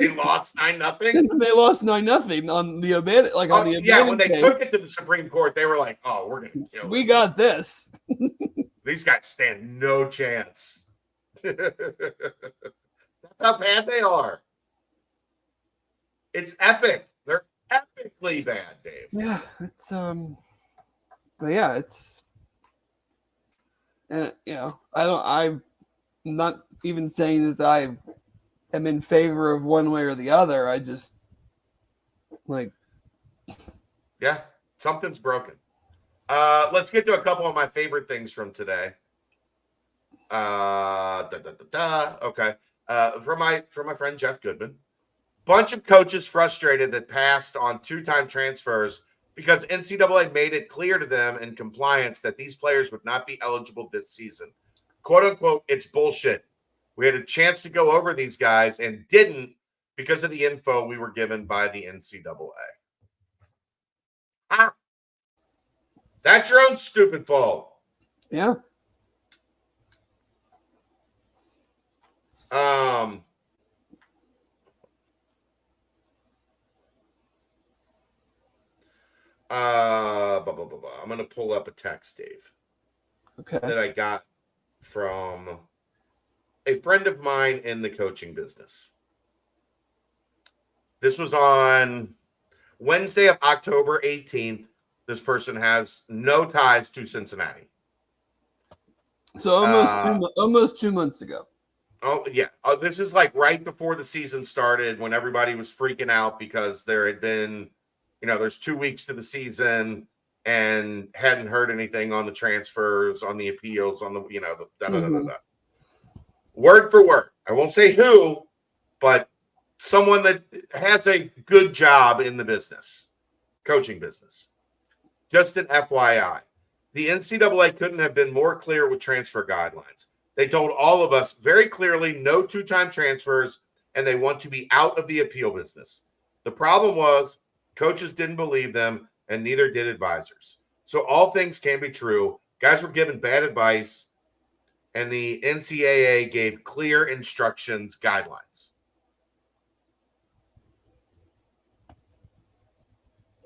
lost 9-0, they lost 9-0 on the Abandon, on the when they took it to the Supreme Court, they were like, "Oh, we're gonna kill we got this." These guys stand no chance. That's how bad they are. It's epic. They're epically bad, Dave. Yeah, it's but yeah, it's I'm not even saying that I am in favor of one way or the other. I just something's broken. Let's get to a couple of my favorite things from today. Okay. From my friend Jeff Goodman. Bunch of coaches frustrated that passed on 2-time transfers because NCAA made it clear to them in compliance that these players would not be eligible this season. Quote unquote, it's bullshit. We had a chance to go over these guys and didn't because of the info we were given by the NCAA. That's your own stupid fault. Yeah. I'm going to pull up a text, Dave. Okay. That I got from a friend of mine in the coaching business. This was on Wednesday of October 18th. This person has no ties to Cincinnati. So almost 2 months ago. Oh, yeah. This is like right before the season started when everybody was freaking out because there had been, there's 2 weeks to the season and hadn't heard anything on the transfers, on the appeals, on the, Word for word. I won't say who, but someone that has a good job in the business, coaching business. Just an FYI. The NCAA couldn't have been more clear with transfer guidelines. They told all of us very clearly no 2-time transfers, and they want to be out of the appeal business. The problem was coaches didn't believe them, and neither did advisors. So all things can be true. Guys were given bad advice, and the NCAA gave clear instructions, guidelines.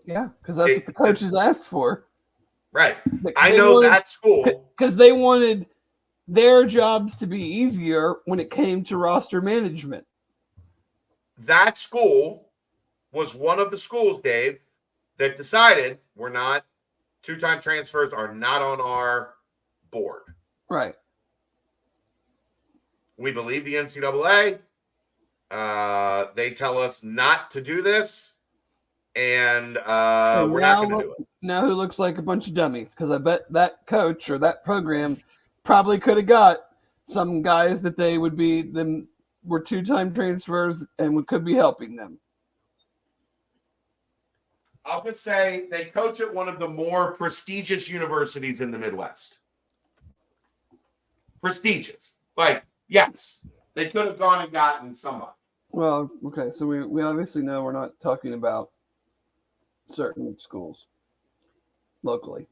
Yeah, because that's what the coaches asked for. Right. I know that school. Because they wanted their jobs to be easier when it came to roster management. That school was one of the schools, Dave, that decided 2-time transfers are not on our board. Right. We believe the NCAA. They tell us not to do this, and And we're not going to do it. Now who looks like a bunch of dummies? Because I bet that coach or that program probably could have got some guys that they would be them were 2-time transfers and could be helping them. I'll just say they coach at one of the more prestigious universities in the Midwest. Prestigious. Like, yes, they could have gone and gotten somebody. Well, okay, so we obviously know we're not talking about certain schools locally.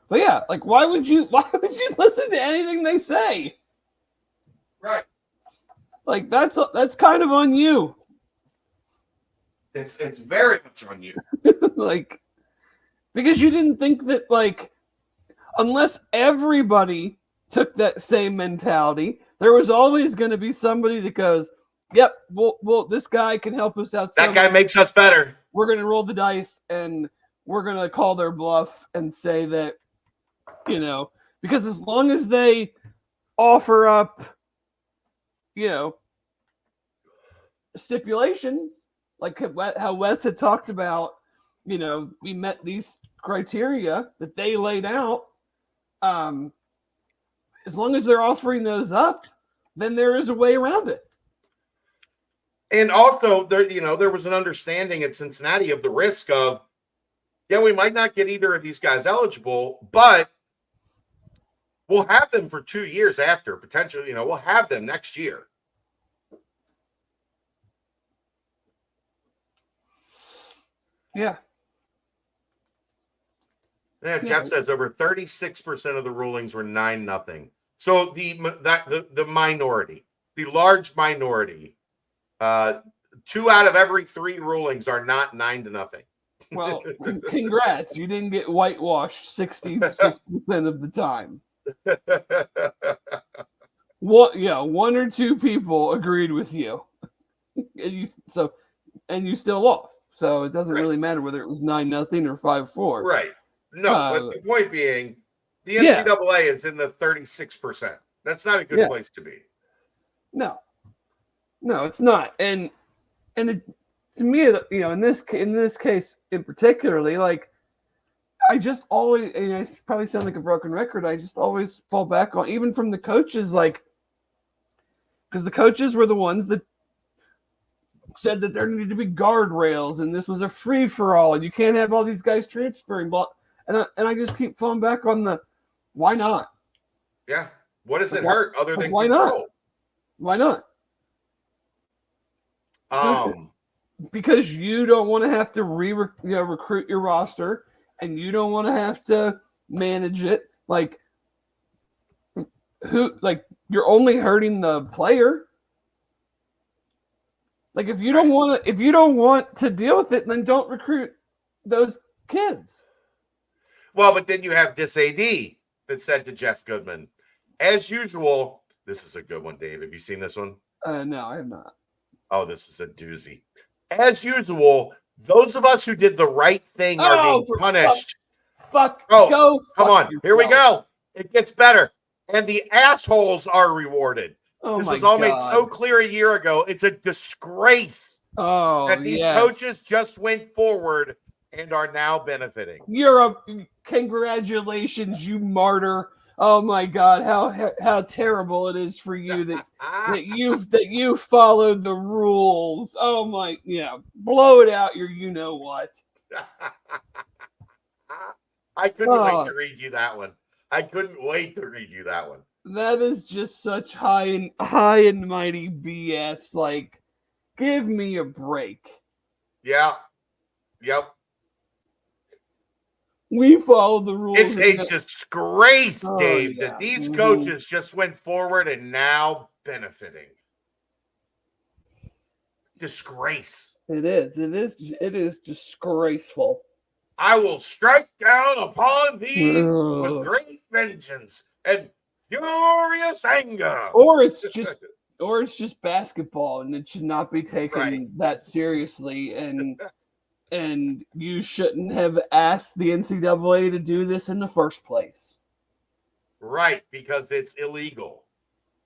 But yeah, like why would you listen to anything they say? Right. Like that's kind of on you. It's very much on you. Like because you didn't think that like unless everybody took that same mentality, there was always going to be somebody that goes, "Yep, well, this guy can help us out. That guy makes us better. We're going to roll the dice and we're going to call their bluff and say that, you know, because as long as they offer up, you know, stipulations like how Wes had talked about, you know, we met these criteria that they laid out. As long as they're offering those up, then there is a way around it. And also, there was an understanding at Cincinnati of the risk of, yeah, we might not get either of these guys eligible, but we'll have them for 2 years after, potentially, we'll have them next year. Yeah. Yeah, Jeff says over 36% of the rulings were 9-0. So the minority, the large minority, 2 out of every 3 rulings are not 9-0. Well, congrats. You didn't get whitewashed 66% of the time. One or 2 people agreed with you. And you still lost. So it doesn't really matter whether it was 9-0 or 5-4. Right. No, but the point being, the NCAA is in the 36%. That's not a good place to be. No, it's not. And to me, in this case in particularly, like I just always, and I probably sound like a broken record. I just always fall back on, even from the coaches, like because the coaches were the ones that said that there needed to be guardrails and this was a free for all and you can't have all these guys transferring. And I just keep falling back on the why not? Yeah. What does it hurt other than why control? not? Why not? Because you don't want to have to recruit your roster and you don't want to have to manage it. Like you're only hurting the player. Like if you don't want to deal with it, then don't recruit those kids. Well, but then you have this AD that said to Jeff Goodman, as usual, this is a good one, Dave. Have you seen this one? No, I have not. Oh, this is a doozy. As usual, those of us who did the right thing are being punished. Come on. Here we go. It gets better. And the assholes are rewarded. This was all made so clear a year ago. It's a disgrace that these coaches just went forward and are now benefiting. Congratulations, you martyr. Oh my God, how terrible it is for you that you followed the rules. Oh my, blow it out your you know what. I couldn't wait to read you that one. That is just such high and mighty BS. Like, give me a break. Yeah. Yep. We follow the rules. It's a disgrace, Dave, that these coaches just went forward and now benefiting. Disgrace. It is disgraceful. I will strike down upon thee with great vengeance and furious anger. Or it's just basketball, and it should not be taken that seriously. And you shouldn't have asked the NCAA to do this in the first place. Right, because it's illegal.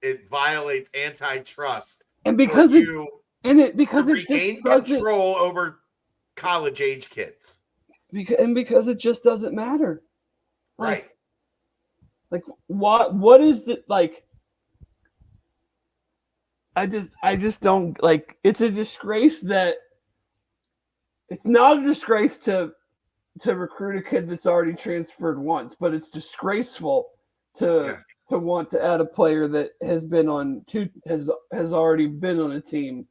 It violates antitrust. And For because you because to it just regain doesn't control over college age kids. because it just doesn't matter. Right. Like what is the like I just don't like it's a disgrace that it's not a disgrace to recruit a kid that's already transferred once, but it's disgraceful to Yeah. want to add a player that has been on has already been on a team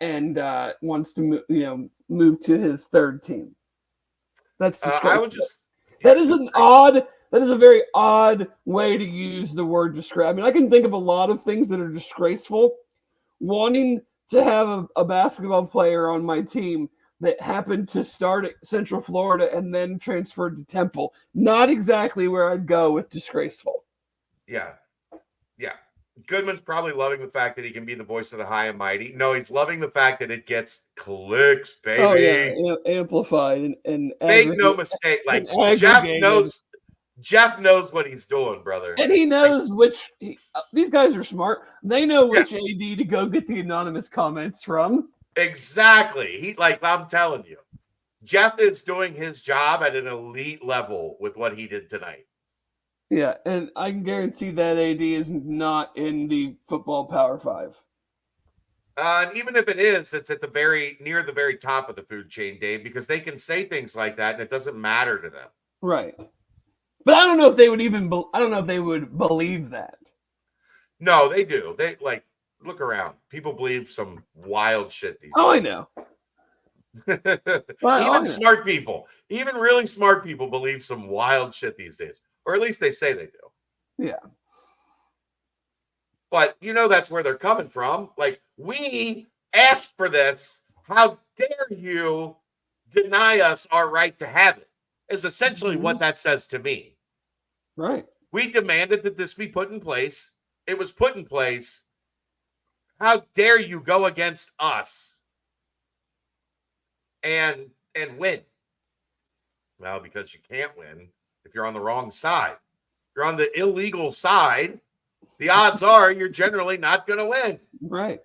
and wants to move to his third team. That's disgraceful. I would just That is that is a very odd way to use the word disgrace. I mean, I can think of a lot of things that are disgraceful. Wanting to have a basketball player on my team that happened to start at Central Florida and then transferred to Temple. Not exactly where I'd go with disgraceful. Yeah. Yeah. Goodman's probably loving the fact that he can be the voice of the high and mighty. No, he's loving the fact that it gets clicks, baby. Oh yeah, amplified and make no mistake. Like Jeff knows what he's doing, brother. And he knows these guys are smart. They know which Yeah. AD to go get the anonymous comments from. Exactly. I'm telling you, Jeff is doing his job at an elite level with what he did tonight. Yeah, and I can guarantee that AD is not in the football Power 5. And even if it is, it's at near the very top of the food chain, Dave, because they can say things like that and it doesn't matter to them. Right. But I don't know if they would I don't know if they would believe that. No, they do. They look around. People believe some wild shit these days. I know. Even smart people, even really smart people believe some wild shit these days. Or at least they say they do. Yeah. But that's where they're coming from. Like, we asked for this. How dare you deny us our right to have it? Is essentially what that says to me. Right. We demanded that this be put in place. It was put in place. How dare you go against us and win? Well, because you can't win if you're on the wrong side. If you're on the illegal side, the odds are you're generally not going to win. Right.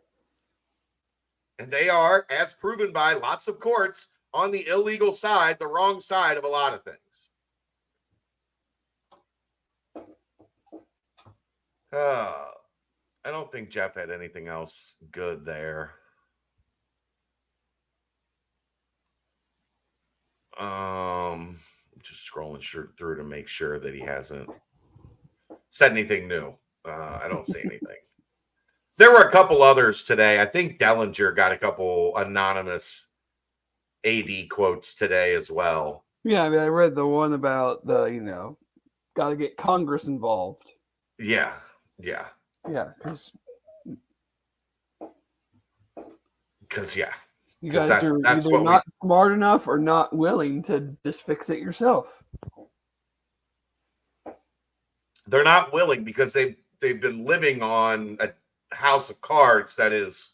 And they are, as proven by lots of courts, on the illegal side, the wrong side of a lot of things. I don't think Jeff had anything else good there. Just scrolling through to make sure that he hasn't said anything new. I don't see anything. There were a couple others today. I think Dellinger got a couple anonymous AD quotes today as well. Yeah, I mean, I read the one about the, got to get Congress involved. Yeah. Yeah, because yeah. You guys are either not smart enough or not willing to just fix it yourself. They're not willing because they've been living on a house of cards that is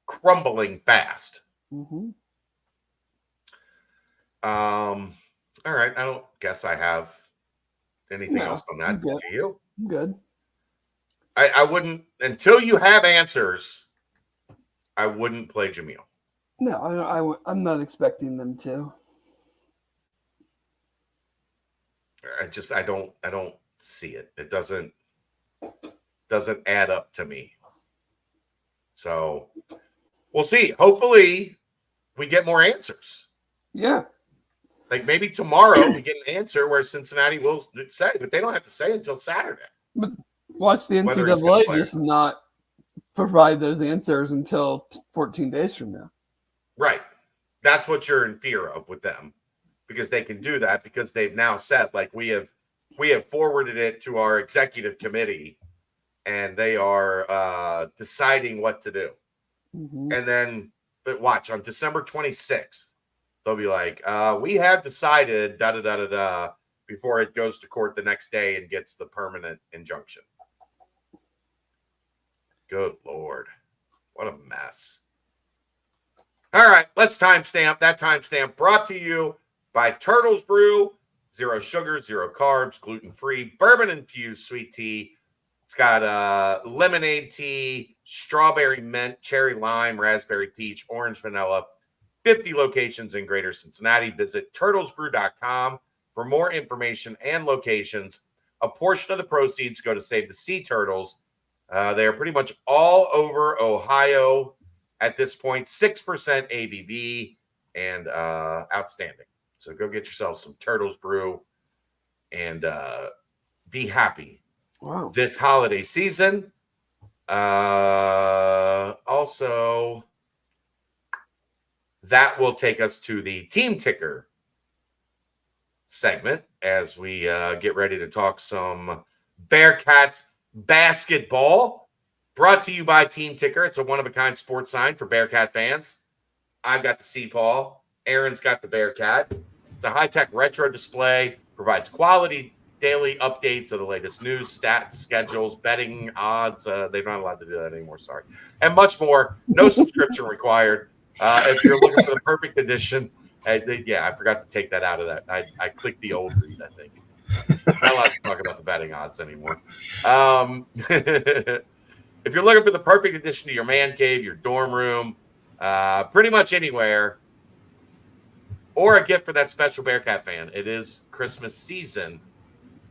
crumbling fast. Mm-hmm. All right. I don't guess I have anything else on that. Do you? I'm good. I wouldn't, until you have answers, I wouldn't play Jamil. No, I'm not expecting them to. I don't see it. It doesn't add up to me. So we'll see. Hopefully we get more answers. Yeah. Like maybe tomorrow we get an answer where Cincinnati will say, but they don't have to say until Saturday. But watch the NCAA just not provide those answers until 14 days from now. Right. That's what you're in fear of with them, because they can do that because they've now said, like, we have forwarded it to our executive committee and they are deciding what to do. Mm-hmm. And then, but watch, on December 26th, they'll be like, we have decided da-da-da-da-da before it goes to court the next day and gets the permanent injunction. Good Lord. What a mess. All right, let's timestamp. That timestamp brought to you by Turtles Brew. 0 sugar, 0 carbs, gluten-free, bourbon-infused sweet tea. It's got lemonade tea, strawberry mint, cherry lime, raspberry peach, orange vanilla. 50 locations in Greater Cincinnati. Visit turtlesbrew.com for more information and locations. A portion of the proceeds go to save the sea turtles. They are pretty much all over Ohio at this point. 6% ABV and outstanding. So go get yourself some Turtles Brew and be happy this holiday season. Also, that will take us to the TeamTicker segment as we get ready to talk some Bearcats basketball. Brought to you by TeamTicker. It's a one-of-a-kind sports sign for Bearcat fans. I've got the Sea Paw. Aaron's got the Bearcat. It's a high-tech retro display. Provides quality daily updates of the latest news, stats, schedules, betting odds. They're not allowed to do that anymore, sorry. And much more. No subscription required. If you're looking for the perfect edition, I forgot to take that out of that. I clicked the old read, I think. Not allowed to talk about the betting odds anymore. If you're looking for the perfect addition to your man cave, your dorm room, pretty much anywhere, or a gift for that special Bearcat fan, it is Christmas season.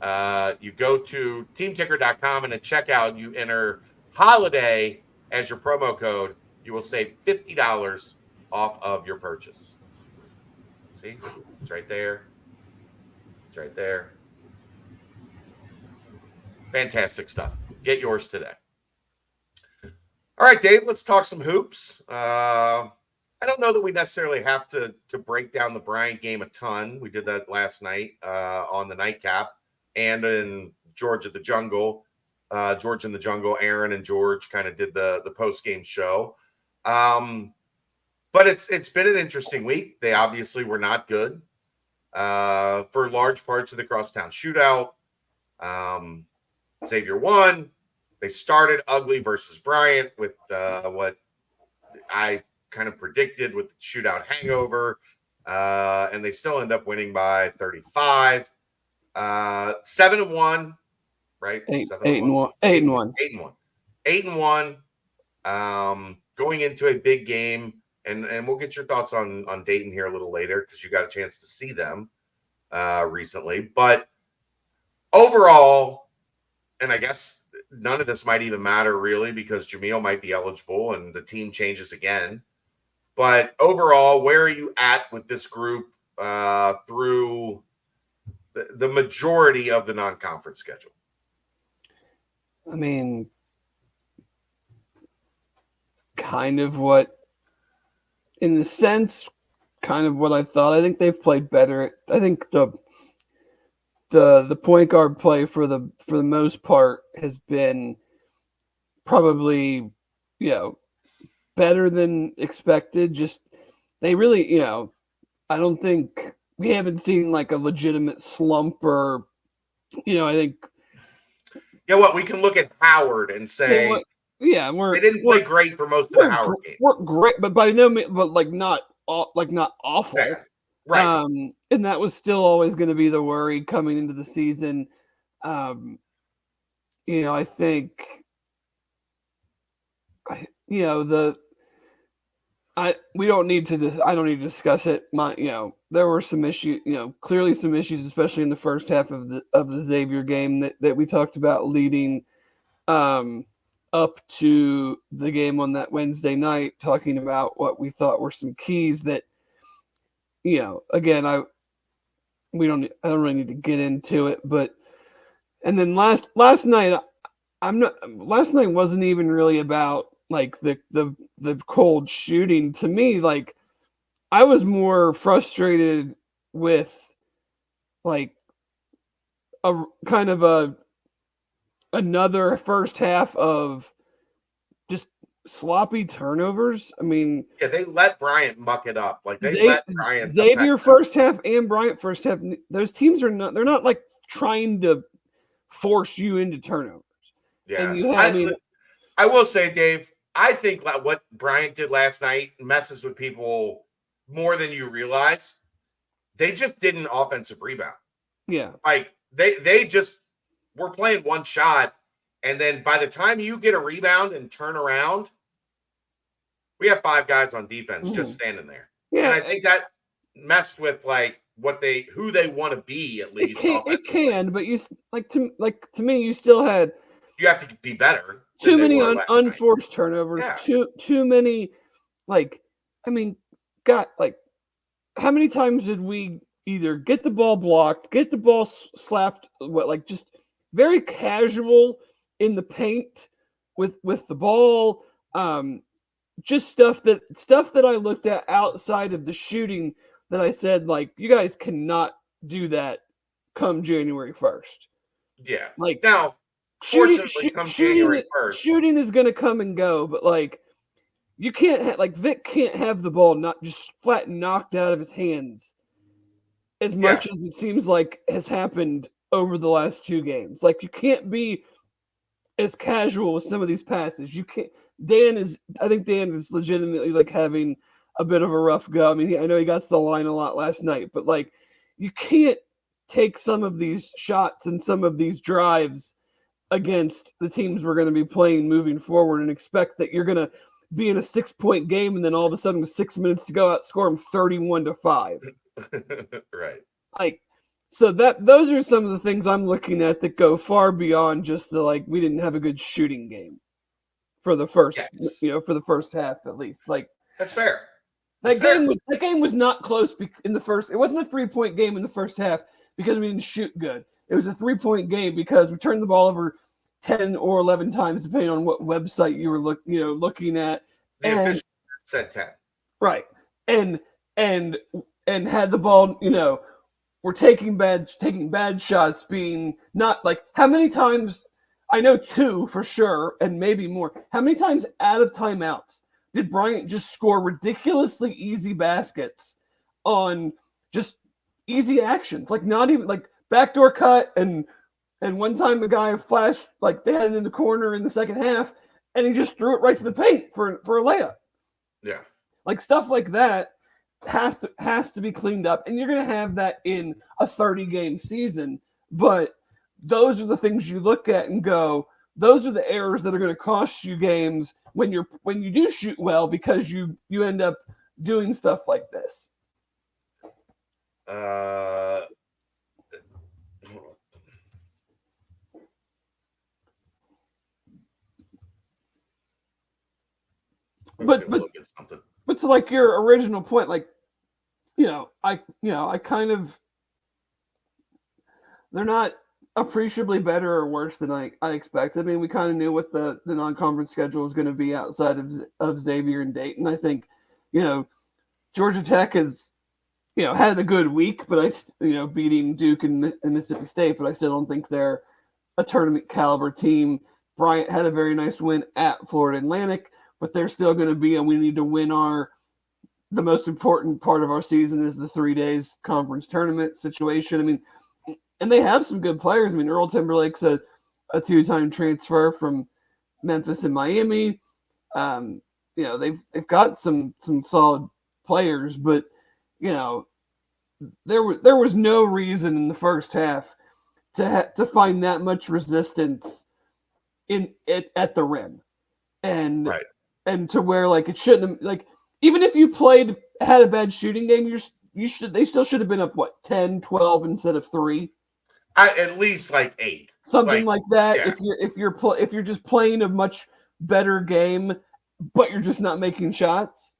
You go to teamticker.com and at checkout, you enter holiday as your promo code. You will save $50 off of your purchase. See? It's right there. It's right there. Fantastic stuff. Get yours today. All right, Dave, let's talk some hoops. I don't know that we necessarily have to break down the Bryant game a ton. We did that last night on the nightcap and in George in the Jungle. George in the Jungle, Aaron and George kind of did the post-game show. But it's been an interesting week. They obviously were not good for large parts of the crosstown shootout. Xavier won. They started ugly versus Bryant with what I kind of predicted with the shootout hangover. And they still end up winning by 35. 7-1, right? 8-1. 8-1. Going into a big game. And we'll get your thoughts on Dayton here a little later because you got a chance to see them recently. But overall, and I guess none of this might even matter really because Jameel might be eligible and the team changes again. But overall, where are you at with this group through the majority of the non-conference schedule? I mean, kind of what, in the sense, kind of what I thought. I think they've played better. I think the point guard play for the most part has been probably, better than expected. Just they really, I don't think we haven't seen like a legitimate slump or, I think. You know what? We can look at Howard and say, they didn't play great for most of the Howard game. Weren't great, but by no means, but not awful. Fair. Right. And that was still always going to be the worry coming into the season. I think, we don't need to. I don't need to discuss it. There were some issues. Clearly some issues, especially in the first half of the Xavier game that we talked about leading up to the game on that Wednesday night, talking about what we thought were some keys that, again, I don't really need to get into it, but, and then last night, last night wasn't even really about like the cold shooting. To me, like, I was more frustrated with like a kind of another first half of just sloppy turnovers. I mean, they let Bryant muck it up. Like let Bryant Xavier first half and Bryant first half. Those teams they're not like trying to force you into turnovers. Yeah. And I will say, Dave, I think what Bryant did last night messes with people more than you realize. They just did an offensive rebound. Yeah. Like they just were playing one shot, and then by the time you get a rebound and turn around, we have 5 guys on defense just standing there. Yeah, And I think that messed with like who they want to be at least it offensively. can, but you to me, you still had You have to be better than too they many were last night. unforced turnovers. Yeah. Too many. Like, I mean, God, like, how many times did we either get the ball blocked, get the ball slapped, like just very casual in the paint with the ball, just stuff that I looked at outside of the shooting that I said, like, you guys cannot do that come January 1st. Yeah. Like, Now, fortunately, come January 1st. shooting is going to come and go, but like, you can't like Vic can't have the ball not just flat knocked out of his hands as much as it seems like has happened over the last 2 games. Like, you can't be as casual with some of these passes. You can't. I think Dan is legitimately like having a bit of a rough go. I mean, I know he got to the line a lot last night, but like, you can't take some of these shots and some of these drives against the teams we're going to be playing moving forward and expect that you're going to be in a 6-point game and then all of a sudden with 6 minutes to go outscore them 31-5. Right. Like, so those are some of the things I'm looking at that go far beyond just the, like, we didn't have a good shooting game for the first, for the first half at least. Like, that's fair. That game was not close in the first. It wasn't a 3-point game in the first half because we didn't shoot good. It was a 3-point game because we turned the ball over 10 or 11 times, depending on what website you were looking at. The official said 10. Right. And had the ball, we're taking bad shots, being not like, how many times, I know 2 for sure, and maybe more. How many times out of timeouts did Bryant just score ridiculously easy baskets on just easy actions? Like, not even like backdoor cut, and one time a guy flashed, like they had it in the corner in the second half, and he just threw it right to the paint for a layup. Yeah. Like, stuff like that has to be cleaned up, and you're going to have that in a 30-game season. But those are the things you look at and go, those are the errors that are going to cost you games when you do shoot well, because you end up doing stuff like this. But to like your original point, like, I kind of, they're not appreciably better or worse than I expected. I mean, we kind of knew what the non-conference schedule was going to be outside of Xavier and Dayton. I think, Georgia Tech has, had a good week, but beating Duke and Mississippi State, but I still don't think they're a tournament caliber team. Bryant had a very nice win at Florida Atlantic, but they're still going to be, and we need to win the most important part of our season is the 3 days conference tournament situation. I mean, and they have some good players. I mean, Earl Timberlake's a 2-time transfer from Memphis and Miami. They've got some solid players, but there was no reason in the first half to find that much resistance at the rim, and right. And to where, like, it shouldn't have, like, even if you had a bad shooting game, they still should have been up 10, 12 instead of 3. At least like 8, something like that. Yeah. If you're just playing a much better game, but you're just not making shots.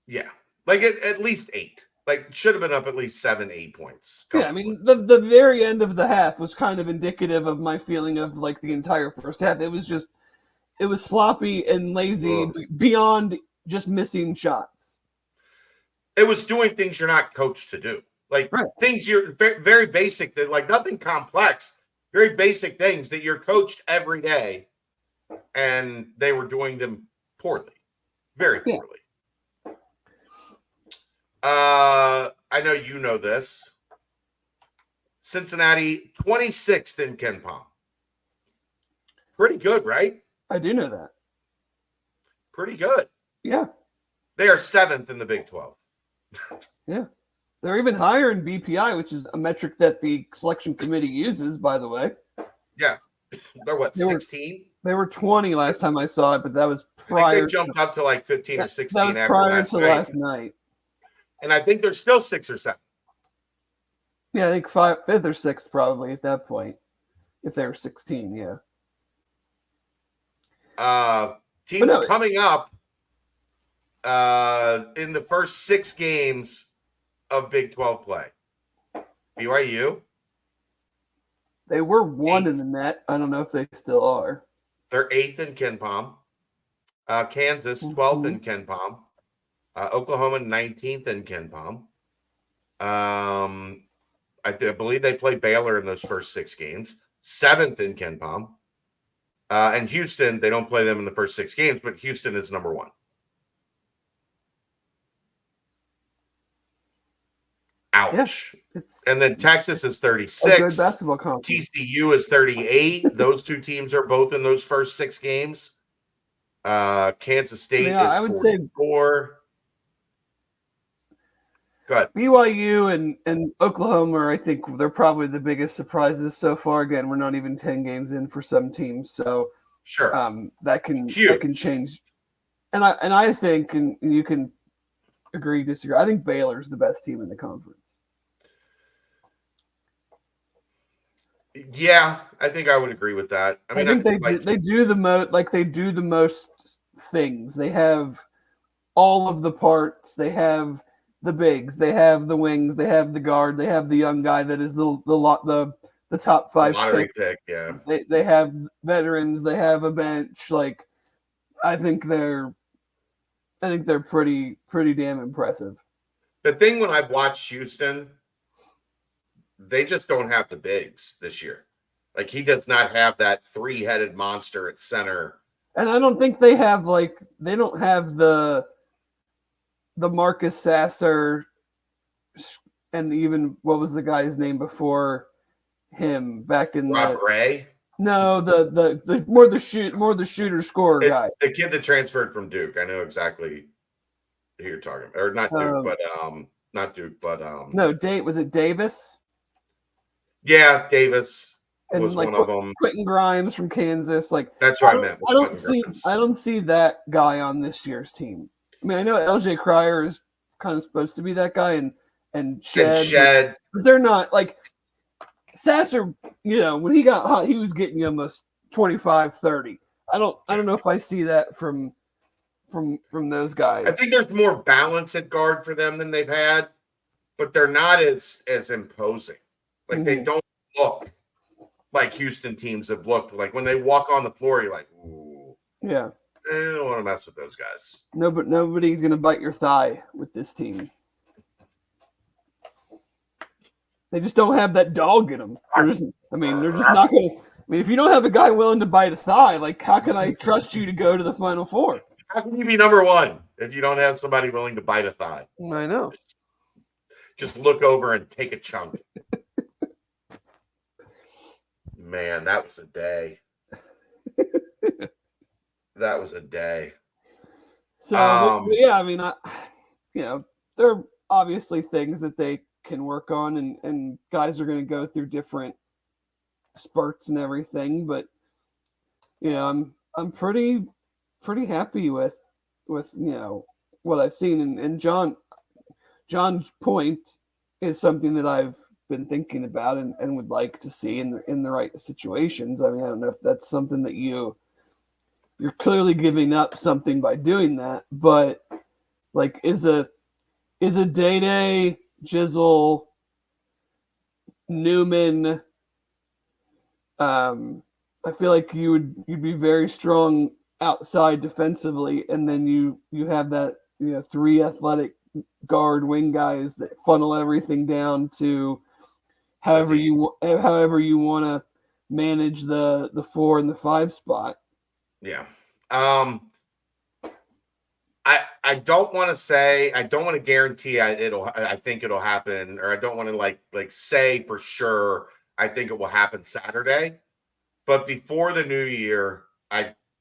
Yeah, like at least 8. Like, should have been up at least 7, 8 points. Yeah, I mean, the very end of the half was kind of indicative of my feeling of like the entire first half. It was sloppy and lazy beyond just missing shots. It was doing things you're not coached to do. Like, things you're very basic, that like nothing complex, very basic things that you're coached every day, and they were doing them poorly, very poorly. I know you know this. Cincinnati 26th in KenPom. Pretty good, right? I do know that. Pretty good. Yeah. They are 7th in the Big 12. Yeah. They're even higher in BPI, which is a metric that the selection committee uses, by the way. Yeah. They're what, 16? They were 20 last time I saw it, but that was I think they prior. jumped up to like 15 or 16 That was after prior last to night. last night. And I think they're still 6 or 7. Yeah, I think fifth or sixth probably at that point, if they were 16. Yeah. Teams coming up in the first 6 games of Big 12 play. BYU. They were 1 8th. in the net. I don't know if they still are. They're 8th in KenPom. Kansas 12th in KenPom. Oklahoma 19th in KenPom. I believe they play Baylor in those first 6 games. 7th in KenPom. And Houston, they don't play them in the first 6 games, but Houston is number 1. Ouch. Yeah, and then Texas is 36. A good basketball conference. TCU is 38. Those 2 teams are both in those first 6 games. Kansas State is 44. Go ahead. BYU and Oklahoma, I think they're probably the biggest surprises so far. Again, we're not even 10 games in for some teams, so sure, that can change. And I think, and you can agree, disagree. I think Baylor's the best team in the conference. Yeah, I think I would agree with that. I mean, I think they do the most. Like they do the most things. They have all of the parts. They have the bigs, they have the wings, they have the guard, they have the young guy that is the top 5 lottery pick. Yeah, they have veterans, they have a bench. Like I think they're pretty damn impressive. The thing when I've watched Houston, they just don't have the bigs this year. Like he does not have that 3-headed monster at center. And I don't think they have they don't have the Marcus Sasser, and even what was the guy's name before him back in Rob Gray? No, the more the shooter scorer guy. The kid that transferred from Duke. I know exactly who you're talking about. Or not Duke, not Duke, but no, was it Davis? Yeah, Davis was and one of them. Quentin Grimes from Kansas. That's what I meant. I don't see that guy on this year's team. I mean, I know LJ Cryer is kind of supposed to be that guy, and Shed. But they're not like Sasser. When he got hot, he was getting almost 25, 30. I don't know if I see that from those guys. I think there's more balance at guard for them than they've had, but they're not as imposing. Like they don't look like Houston teams have looked. Like when they walk on the floor, you're like, ooh, yeah. I don't want to mess with those guys. No, but nobody's going to bite your thigh with this team. They just don't have that dog in them. They're just not going to. I mean, if you don't have a guy willing to bite a thigh, like how can I trust you to go to the Final Four? How can you be number 1 if you don't have somebody willing to bite a thigh? I know. Just look over and take a chunk. Man, that was a day. That was a day. So yeah, I mean, there are obviously things that they can work on, and guys are going to go through different spurts and everything. But I'm pretty happy with what I've seen, and John's point is something that I've been thinking about and would like to see in the right situations. I mean, I don't know if that's something that you're clearly giving up something by doing that, but like is a Day-Day, Jizzle, Newman, I feel like you'd be very strong outside defensively, and then you have that 3 athletic guard wing guys that funnel everything down to however you want to manage the 4 and the 5 spot. Yeah. I don't want to guarantee I think it'll happen, or I don't want to like say for sure I think it will happen Saturday. But before the new year,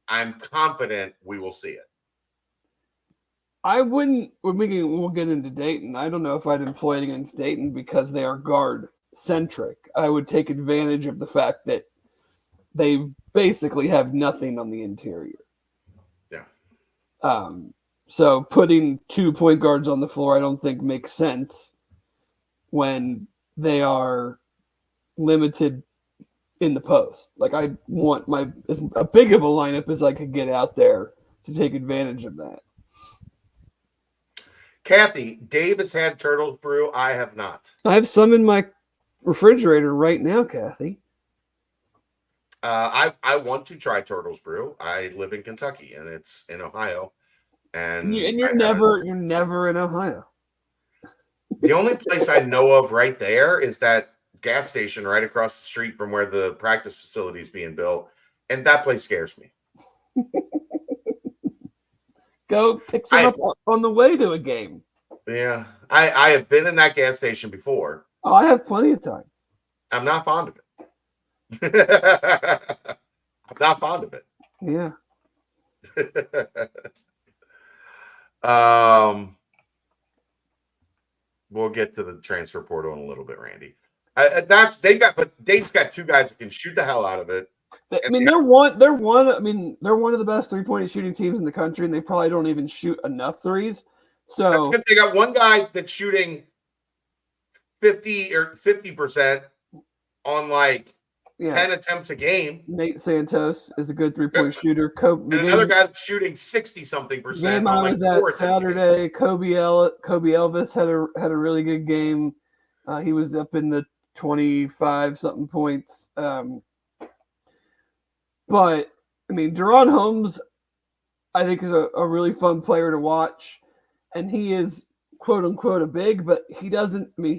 I'm confident we will see it. I wouldn't. We'll get into Dayton. I don't know if I'd employ it against Dayton because they are guard centric. I would take advantage of the fact that they basically have nothing on the interior. Yeah. So putting 2 point guards on the floor, I don't think makes sense when they are limited in the post. Like I want as big of a lineup as I could get out there to take advantage of that. Kathy, Dave has had Turtles Brew. I have not. I have some in my refrigerator right now, Kathy. I want to try Turtles Brew. I live in Kentucky and it's in Ohio. And you're never in Ohio. The only place I know of right there is that gas station right across the street from where the practice facility is being built. And that place scares me. Go pick some up on the way to a game. Yeah. I have been in that gas station before. Oh, I have plenty of times. I'm not fond of it. I'm not fond of it. Yeah. We'll get to the transfer portal in a little bit, Randy. But Date's got two guys that can shoot the hell out of it. I mean, they're one of the best 3-point shooting teams in the country, and they probably don't even shoot enough threes. So that's because they got one guy that's shooting 50% on 10 attempts a game. Nate Santos is a good 3-point shooter. Another guy that's shooting 60-something%. Game I was at Saturday, Kobe Elvis had a really good game. He was up in the 25-something points. But I mean, Jerron Holmes, I think is a really fun player to watch, and he is quote unquote a big, but he doesn't. I mean,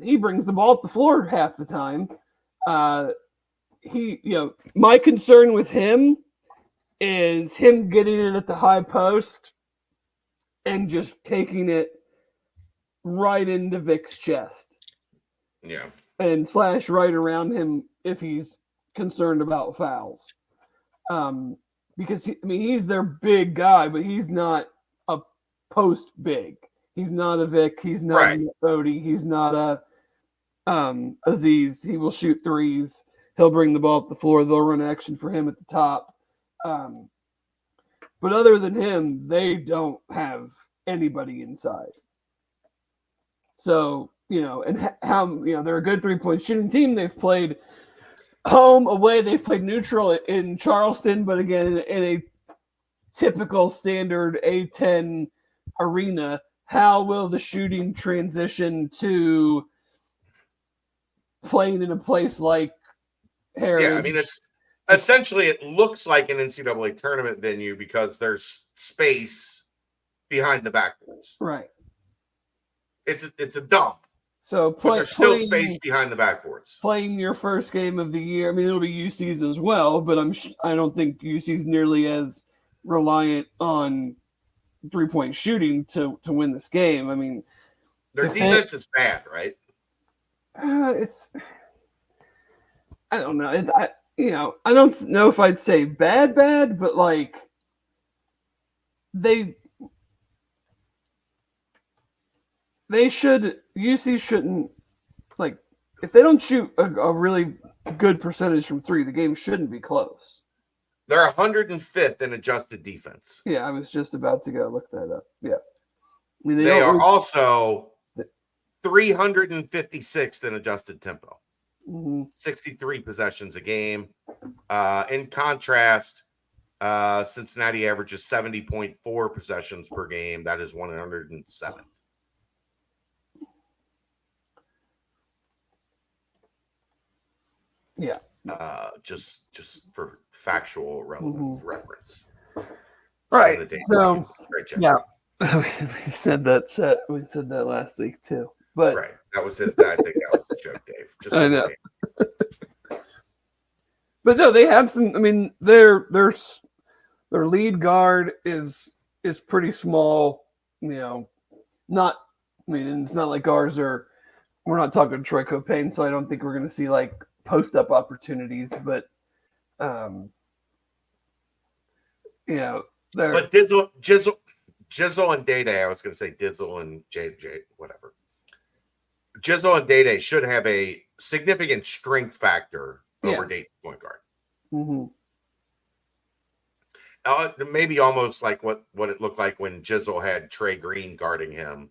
he brings the ball up the floor half the time. My concern with him is him getting it at the high post and just taking it right into Vic's chest. Yeah. And slash right around him if he's concerned about fouls. Because he's their big guy, but he's not a post big. He's not a Vic. He's not a Odie. He's not a Aziz. He will shoot threes. He'll bring the ball up the floor. They'll run action for him at the top. But other than him, they don't have anybody inside. So, and how, they're a good 3-point shooting team. They've played home, away. They've played neutral in Charleston, but again, in a typical standard A10 arena. How will the shooting transition to playing in a place like Heritage? Yeah, I mean, it looks like an NCAA tournament venue because there's space behind the backboards. Right. It's a dump. So there's still space behind the backboards. Playing your first game of the year. I mean, it'll be UC's as well, but I don't think UC's nearly as reliant on 3-point shooting to win this game. I mean, their defense is bad, right? I don't know. I don't know if I'd say bad, but UC shouldn't, if they don't shoot a really good percentage from 3, the game shouldn't be close. They're 105th in adjusted defense. Yeah, I was just about to go look that up. Yeah. I mean, they are also 356th in adjusted tempo. 63 possessions a game. In contrast, Cincinnati averages 70.4 possessions per game. That is 107th. Yeah. Just for factual relevant reference. Right. So, great job. Yeah. We said that last week too. But right. That was his I think that was the joke, Dave. Just I know. But no, they have some. I mean, their lead guard is pretty small. Not. I mean, it's not like ours are. We're not talking Troy Copain, so I don't think we're going to see post up opportunities. But But Jizzle and Day Day, I was going to say Dizzle and JJ, whatever. Jizzle and Day Day should have a significant strength factor over Dayton's point guard. Mm-hmm. Maybe almost like what it looked like when Jizzle had Trey Green guarding him,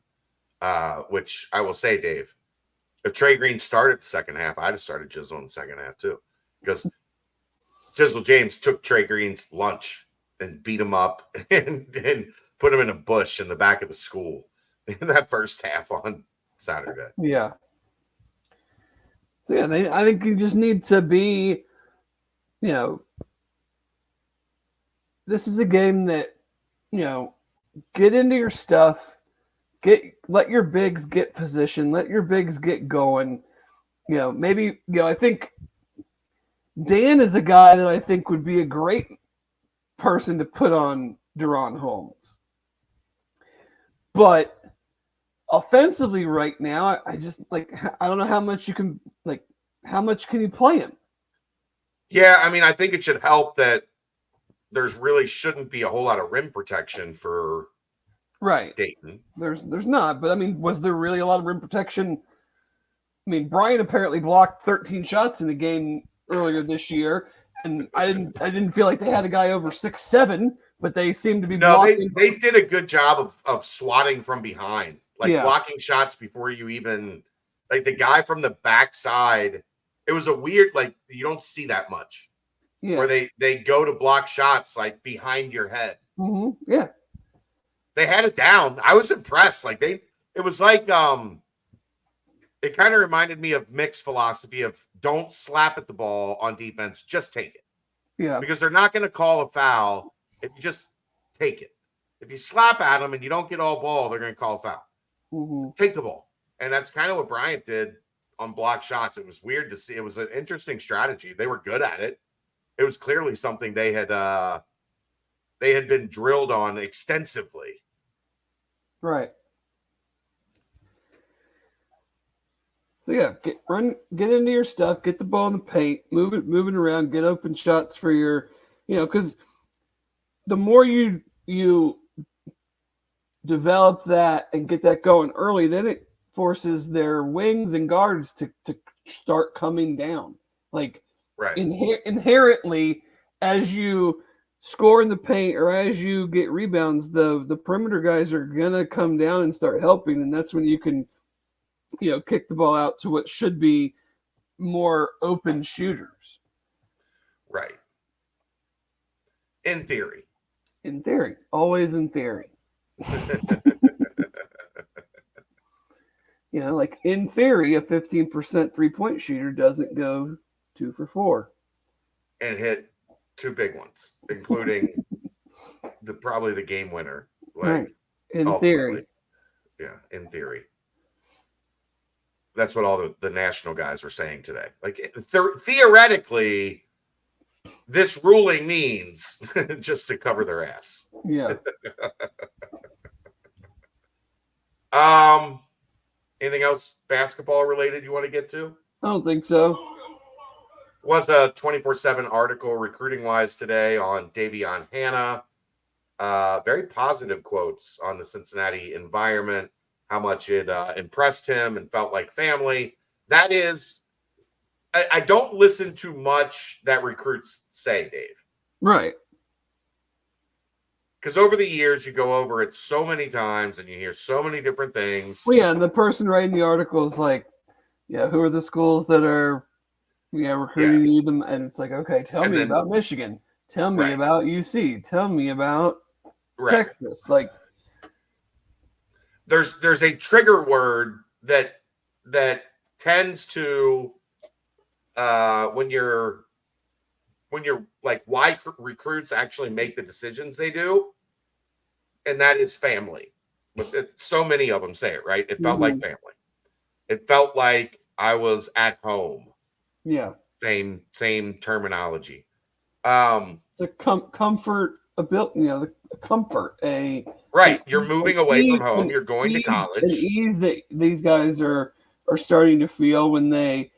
which I will say, Dave, if Trey Green started the second half, I'd have started Jizzle in the second half too, because Jizzle James took Trey Green's lunch and beat him up and put him in a bush in the back of the school in that first half on Saturday. Yeah. So yeah, I think you just need to be, this is a game that, get into your stuff, let your bigs get position, let your bigs get going. Maybe, I think Dan is a guy that I think would be a great person to put on Deron Holmes. But offensively right now, I just I don't know how much you can how much can you play him? Yeah, I mean, I think it should help that there's really shouldn't be a whole lot of rim protection for Dayton. There's not, but I mean, was there really a lot of rim protection? I mean, Brian apparently blocked 13 shots in the game earlier this year, and I didn't feel like they had a guy over 6'7", but they seemed to be blocking. They did a good job of swatting from behind, blocking shots before you even the guy from the backside. It was a weird, you don't see that much. Yeah. Where they go to block shots behind your head. Mm-hmm. Yeah. They had it down. I was impressed. It was it kind of reminded me of Mick's philosophy of don't slap at the ball on defense, just take it. Yeah. Because they're not going to call a foul if you just take it. If you slap at them and you don't get all ball, they're going to call a foul. Mm-hmm. Take the ball. And that's kind of what Bryant did on block shots. It was weird to see. It was an interesting strategy. They were good at it. It was clearly something they had been drilled on extensively. Right. So yeah, get into your stuff, get the ball in the paint, moving around, get open shots for your, because the more you develop that and get that going early, then it forces their wings and guards to start coming down. Inherently, as you score in the paint or as you get rebounds, the perimeter guys are gonna come down and start helping, and that's when you can, kick the ball out to what should be more open shooters. Right. In theory. In theory. Always in theory. In theory, a 15% 3-point shooter doesn't go 2 for 4. And hit 2 big ones, including probably the game winner. Right. In theory. Yeah, in theory. That's what all the national guys were saying today. Theoretically, this ruling means just to cover their ass. Yeah. Anything else basketball related you want to get to? I don't think so. Was a 24/7 article recruiting wise today on Davion Hannah. Very positive quotes on the Cincinnati environment, how much it impressed him and felt like family. That is, I don't listen to much that recruits say, Dave. Right. Because over the years, you go over it so many times and you hear so many different things. Well, yeah, and the person writing the article is who are the schools that are recruiting you? Them, and it's okay, tell me about Michigan. Tell me about UC. Tell me about Texas. There's a trigger word that tends to when you're why recruits actually make the decisions they do, and that is family. So many of them say it, right? It felt like family. It felt like I was at home. Yeah. Same terminology. It's a comfort, the comfort. Right. You're moving away from home. You're going to college. An ease that these guys are starting to feel when they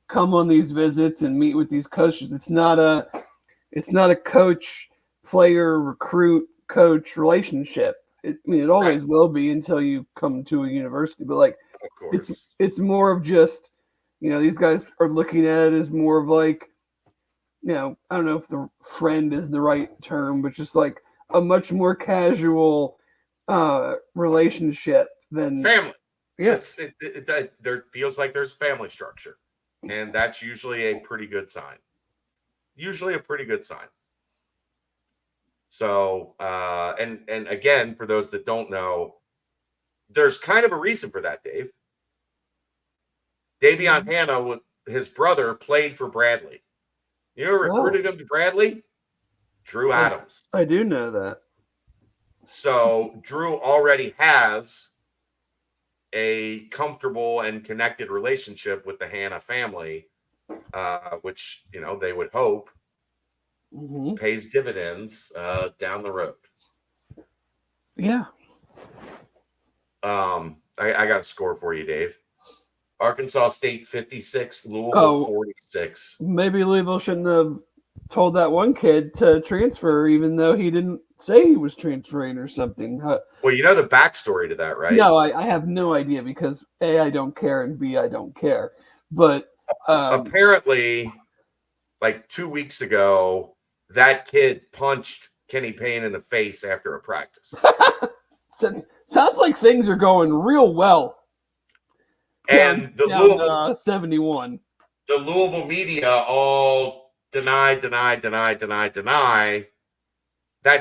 come on these visits and meet with these coaches. It's not a coach player, recruit, coach relationship. It always Right. will be until you come to a university. But like, Of it's course. it's more of just, these guys are looking at it as more of like, I don't know if the friend is the right term, but just like a much more casual relationship than, Family. yeah. There feels like there's family structure, and that's usually a pretty good sign. Usually a pretty good sign. So, and again, for those that don't know, there's kind of a reason for that, Dave. Davion Hanna, his brother, played for Bradley. You know who recruited him to Bradley? Drew Adams. I do know that. So Drew already has a comfortable and connected relationship with the Hanna family, which, they would hope pays dividends down the road. Yeah. I got a score for you, Dave. Arkansas State 56, Louisville 46. Maybe Louisville shouldn't have told that one kid to transfer, even though he didn't say he was transferring or something. Well, you know the backstory to that, right? No, I have no idea because A, I don't care, and B, I don't care. But apparently, like 2 weeks ago, that kid punched Kenny Payne in the face after a practice. Sounds like things are going real well. And down 71. The Louisville media all deny. That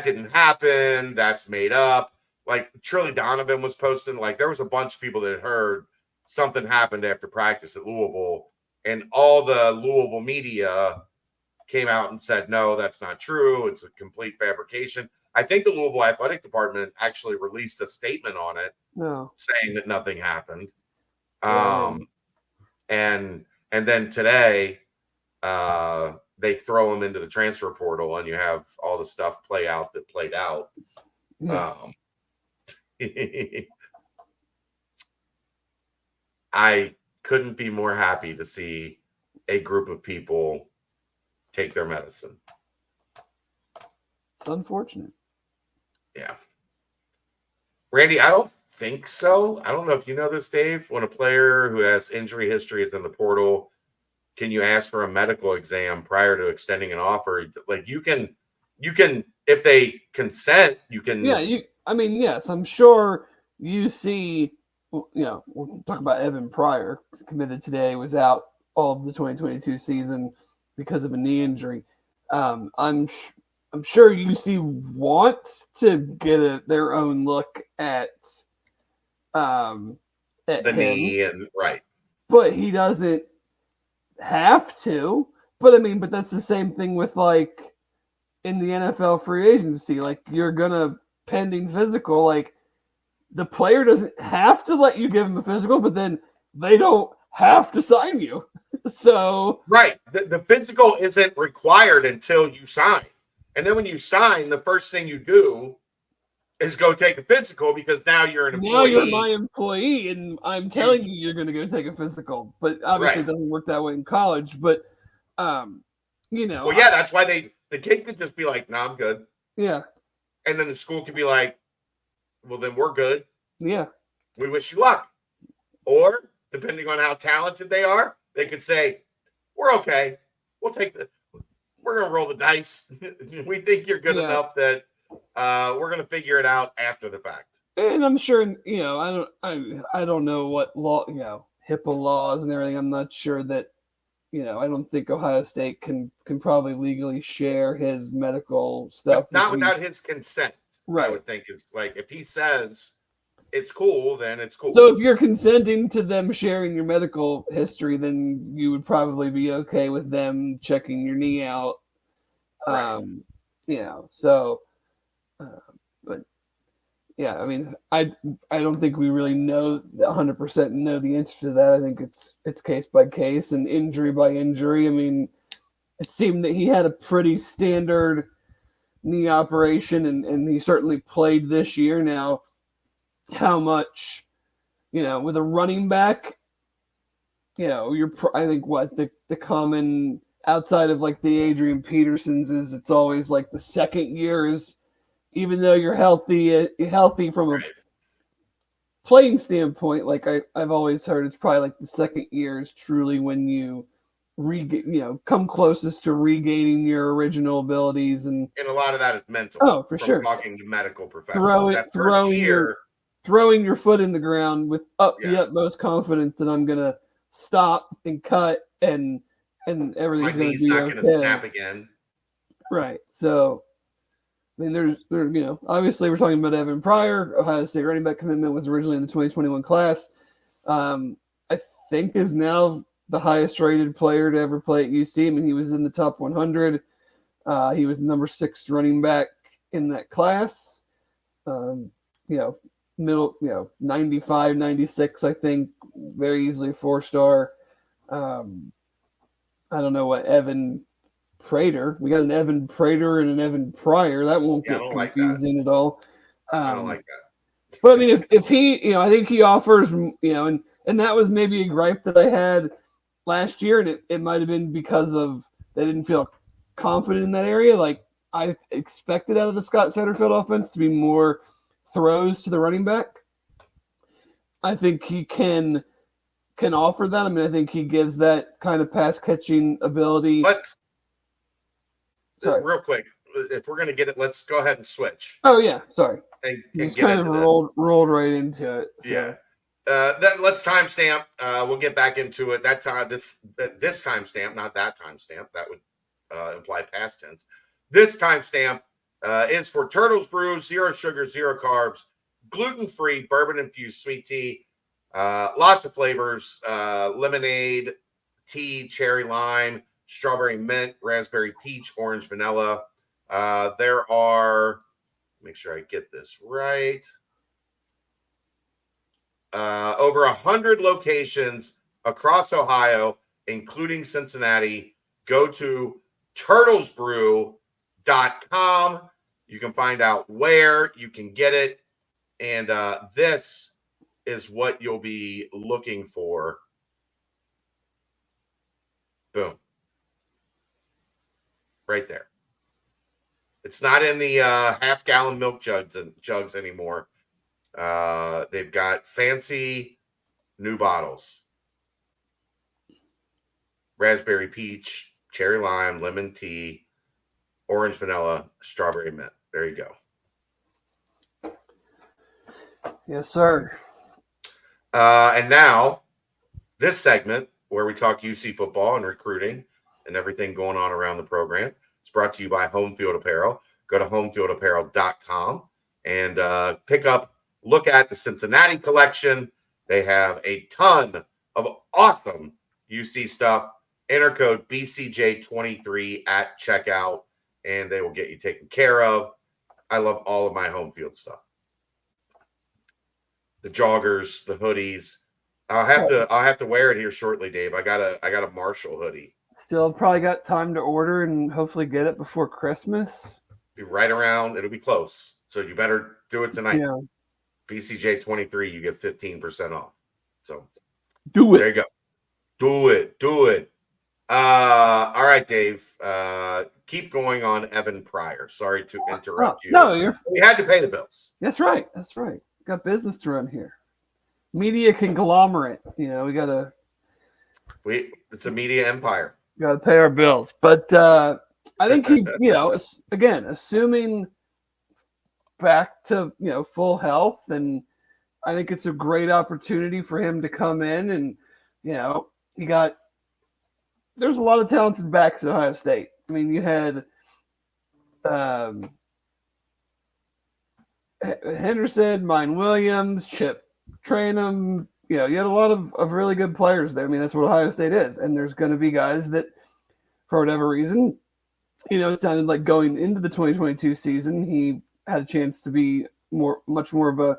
didn't happen. That's made up. Like Shirley Donovan was posting, like there was a bunch of people that had heard something happened after practice at Louisville, and all the Louisville media came out and said, no, that's not true. It's a complete fabrication. I think the Louisville athletic department actually released a statement on it saying that nothing happened. And then today, they throw him into the transfer portal, and you have all the stuff play out that played out. Yeah. I couldn't be more happy to see a group of people take their medicine. It's unfortunate. Yeah. Randy, I don't think so. I don't know if you know this, Dave. When a player who has injury history is in the portal, can you ask for a medical exam prior to extending an offer? Like you can, if they consent, you can. Yeah, yes, I'm sure you see, we'll talk about Evan Pryor, committed today, was out all of the 2022 season because of a knee injury. I'm sure UC wants to get their own look at the him, knee, and right, but he doesn't have to. But that's the same thing with like in the NFL free agency. Like you're gonna pending physical, like the player doesn't have to let you give him a physical, but then they don't have to sign you. So right, the physical isn't required until you sign. And then when you sign, the first thing you do is go take a physical because now you're an employee. Now you're my employee, and I'm telling you you're going to go take a physical. But obviously, It doesn't work that way in college. But, Well, yeah, that's why the kid could just be like, "No, I'm good." Yeah. And then the school could be like, "Well, then we're good. Yeah. We wish you luck." Or depending on how talented they are, they could say, "We're okay. We're going to roll the dice. We think you're good enough that we're going to figure it out after the fact." And I'm sure, I don't know what law, HIPAA laws and everything. I'm not sure that, I don't think Ohio State can probably legally share his medical stuff. But not without his consent. Right. I would think it's like if he says it's cool, then it's cool. So if you're consenting to them sharing your medical history, then you would probably be okay with them checking your knee out. Right. But yeah, I don't think we really know 100% know the answer to that. I think it's case by case and injury by injury. It seemed that he had a pretty standard knee operation, and he certainly played this year. Now, how much, with a running back, I think what the common outside of like the Adrian Petersons is it's always like the second year is, even though you're healthy from a Right. playing standpoint, like I've always heard, it's probably like the second year is truly when you come closest to regaining your original abilities. And a lot of that is mental. for From sure, talking to medical professionals, that first year, throwing your foot in the ground with the yeah, utmost confidence that I'm gonna stop and cut and my everything's gonna knee's be not going to okay. snap again. Right. So I mean, there's obviously we're talking about Evan Pryor. Ohio State running back commitment was originally in the 2021 class. I think is now the highest rated player to ever play at UC. I mean, he was in the top 100. He was the number 6 running back in that class. Middle, 95, 96, I think, very easily 4-star. I don't know what Evan Prater. We got an Evan Prater and an Evan Pryor. That won't get confusing at all. I don't like that. But I mean, if he, I think he offers, and that was maybe a gripe that I had last year, and it might have been because of they didn't feel confident in that area. Like I expected out of the Scott Satterfield offense to be more throws to the running back. I think he can offer that. I mean, I think he gives that kind of pass catching ability. Real quick, if we're going to get it, let's go ahead and switch. Oh yeah, sorry. And just kind of rolled right into it. So. Yeah. Let's timestamp. We'll get back into it. That time, this timestamp, not that timestamp. That would imply past tense. This timestamp is for Turtles Brew, 0 sugar, 0 carbs, gluten-free, bourbon-infused sweet tea. Lots of flavors: lemonade, tea, cherry lime, strawberry mint, raspberry peach, orange vanilla. There are, make sure I get this right, over 100 locations across Ohio, including Cincinnati. Go to turtlesbrew.com. You can find out where you can get it. And this is what you'll be looking for. Boom. Right there. It's not in the half-gallon milk jugs anymore. They've got fancy new bottles. Raspberry peach, cherry lime, lemon tea, orange vanilla, strawberry mint. There you go. Yes, sir. And now, this segment where we talk UC football and recruiting and everything going on around the program. It's brought to you by Homefield Apparel. Go to homefieldapparel.com and look at the Cincinnati collection. They have a ton of awesome UC stuff. Enter code BCJ23 at checkout, and they will get you taken care of. I love all of my Homefield stuff. The joggers, the hoodies. I'll have to wear it here shortly, Dave. I got a Marshall hoodie. Still probably got time to order and hopefully get it before Christmas. Be right around. It'll be close. So you better do it tonight. Yeah. BCJ23, you get 15% off. So do it. There you go. Do it. All right, Dave. Keep going on Evan Pryor. Sorry to interrupt you. No, we had to pay the bills. That's right. Got business to run here. Media conglomerate. We gotta. It's a media empire. Gotta pay our bills, but I think he, again, assuming back to full health, and I think it's a great opportunity for him to come in, and there's a lot of talented backs at Ohio State. I mean, you had Henderson, Mine Williams, Chip Trainum. You had a lot of really good players there. I mean, that's what Ohio State is. And there's going to be guys that, for whatever reason, it sounded like going into the 2022 season, he had a chance to be much more of a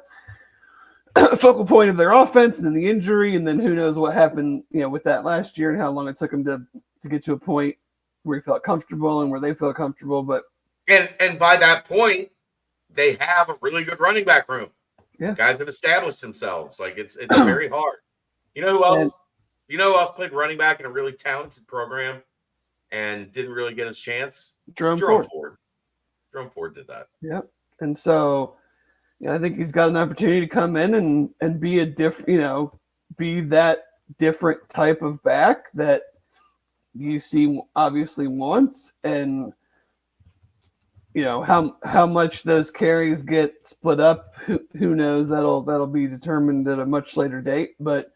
focal point of their offense, and then the injury, and then who knows what happened, with that last year and how long it took him to get to a point where he felt comfortable and where they felt comfortable. But and by that point, they have a really good running back room. Yeah. Guys have established themselves. Like it's very hard. You know who else? You know who else played running back in a really talented program? and didn't really get his chance? Jerome Jerome Ford. Ford. Jerome Ford did that. Yep. And so, I think he's got an opportunity to come in and be a different, be that different type of back that UC obviously wants. And how much those carries get split up, who knows? That'll be determined at a much later date. But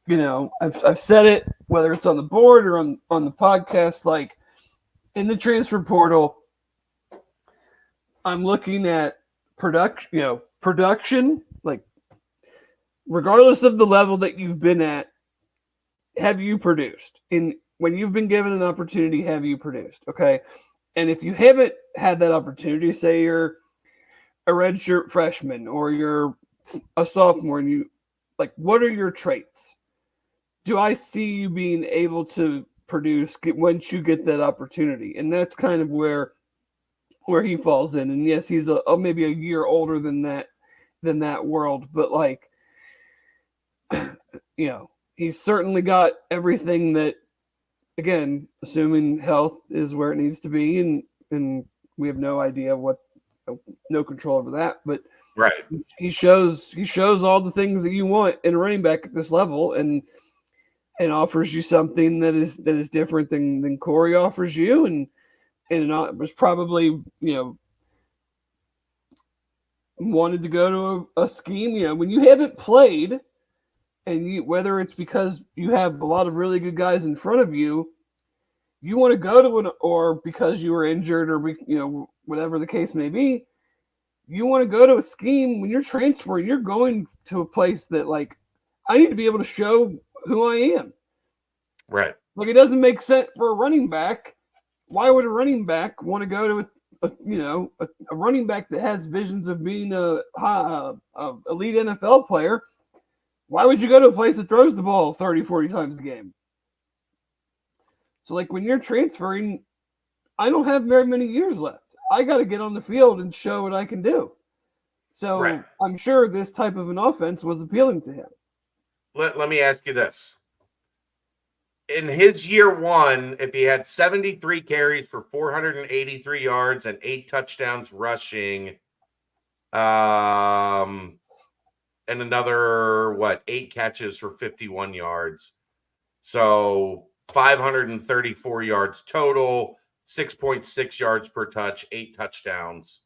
I've said it, whether it's on the board or on the podcast, like in the transfer portal, I'm looking at production, like regardless of the level that you've been at, have you produced? When you've been given an opportunity, have you produced? Okay. And if you haven't had that opportunity, say you're a redshirt freshman or you're a sophomore, and what are your traits? Do I see you being able to produce once you get that opportunity? And that's kind of where he falls in. And yes, he's maybe a year older than that world, but he's certainly got everything that, again, assuming health is where it needs to be, and we have no idea no control over that, but right, he shows all the things that you want in a running back at this level, and offers you something that is different than Corey offers you, and it was probably wanted to go to a scheme. When you haven't played, and whether it's because you have a lot of really good guys in front of you, you want to go to or because you were injured, or whatever the case may be, you want to go to a scheme. When you're transferring, you're going to a place that I need to be able to show who I am. Right. It doesn't make sense for a running back. Why would a running back want to go to a running back that has visions of being a elite NFL player? Why would you go to a place that throws the ball 30, 40 times a game? So, when you're transferring, I don't have very many years left. I got to get on the field and show what I can do. So, right. I'm sure this type of an offense was appealing to him. Let me ask you this. In his year one, if he had 73 carries for 483 yards and 8 touchdowns rushing, and another 8 catches for 51 yards. So 534 yards total, 6.6 yards per touch, 8 touchdowns.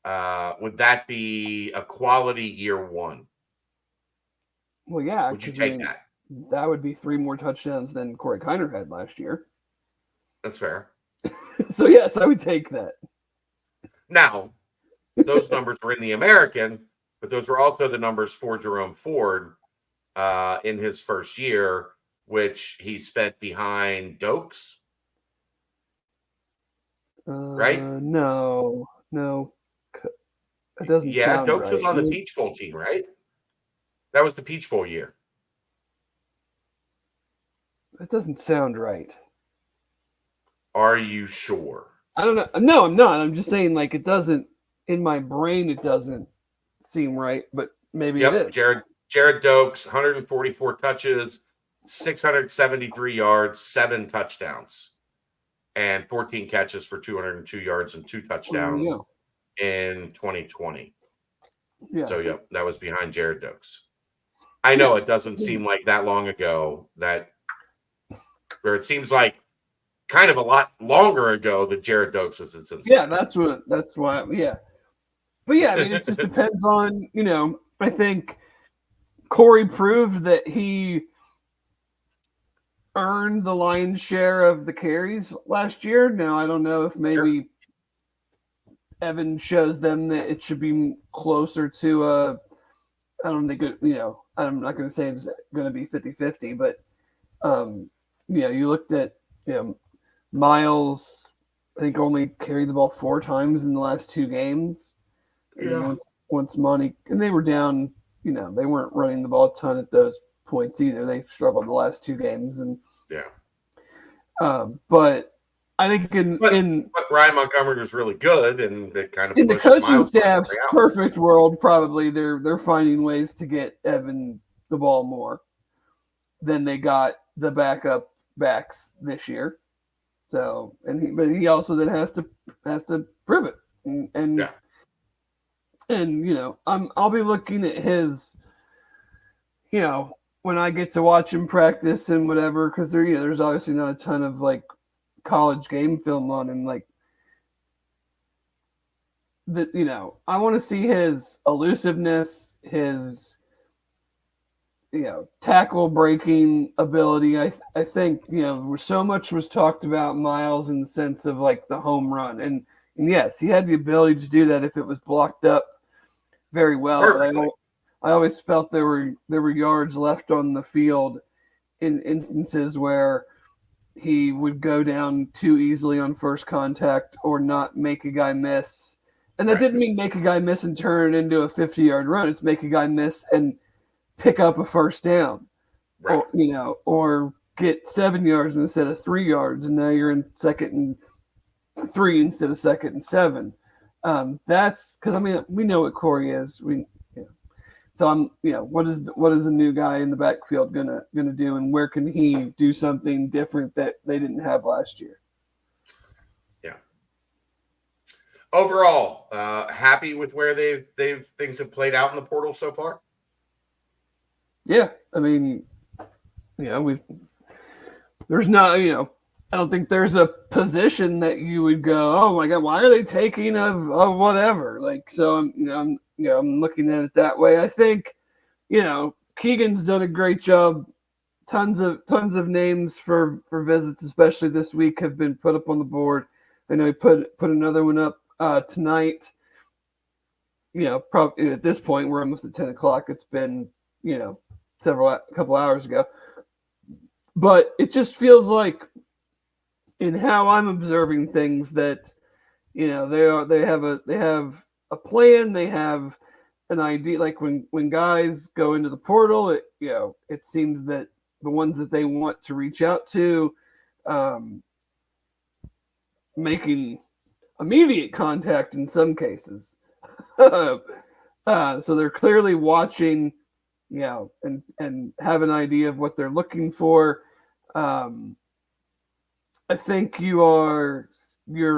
Would that be a quality year one? Well, yeah. Would you take that? That would be 3 more touchdowns than Corey Kiner had last year. That's fair. So, yes, I would take that. Now, those numbers were in the American, but those were also the numbers for Jerome Ford in his first year, which he spent behind Dokes. Right? No. It doesn't sound Dokes right. was on the Peach Bowl team, right? That was the Peach Bowl year. It doesn't sound right. Are you sure? I don't know. No, I'm not. I'm just saying, it doesn't, in my brain, it doesn't seem right, but maybe it is. Jared Dokes, 144 touches, 673 yards, 7 touchdowns, and 14 catches for 202 yards and 2 touchdowns in 2020. Yeah. So, that was behind Jared Dokes. I know it doesn't seem like that long ago where it seems like kind of a lot longer ago that Jared Dokes was in Cincinnati. Yeah, that's why. Yeah. But yeah, it just depends on, I think Corey proved that he earned the lion's share of the carries last year. Now, I don't know if maybe Evan shows them that it should be closer to I don't think I'm not going to say it's going to be 50-50, but you looked at Miles, I think only carried the ball 4 times in the last 2 games. Yeah. Once Monty, and they were down, they weren't running the ball a ton at those points either. They struggled the last 2 games, and but I think but Ryan Montgomery was really good, and they kind of in the coaching Miles staff's perfect world, probably they're finding ways to get Evan the ball more than they got the backup backs this year. So, but he also then has to prove it, and Yeah. I'll be looking at his, when I get to watch him practice and whatever, because there's obviously not a ton of like college game film on him, like that. I want to see his elusiveness, his tackle breaking ability. I think so much was talked about Miles in the sense of like the home run, and yes, he had the ability to do that if it was blocked up very well. Perfectly. But I always felt there were yards left on the field in instances where he would go down too easily on first contact or not make a guy miss. And that didn't mean make a guy miss and turn it into a 50-yard run. It's make a guy miss and pick up a first down, Right. or get 7 yards instead of 3 yards, and now you're in 2nd and 3 instead of 2nd and 7. That's because we know what Corey is. So what is the new guy in the backfield gonna do, and where can he do something different that they didn't have last year? Yeah. Overall, happy with where things have played out in the portal so far. Yeah, there's not, I don't think there's a position that you would go, oh my God, why are they taking a whatever? Like, so I'm looking at it that way. I think, Keegan's done a great job. Tons of names for visits, especially this week, have been put up on the board. I know he put another one up tonight. Probably at this point we're almost at 10 o'clock. It's been, a couple hours ago. But it just feels like, in how I'm observing things, that they have a plan, they have an idea. Like when guys go into the portal, it seems that the ones that they want to reach out to, making immediate contact in some cases. So they're clearly watching, and have an idea of what they're looking for. I think you're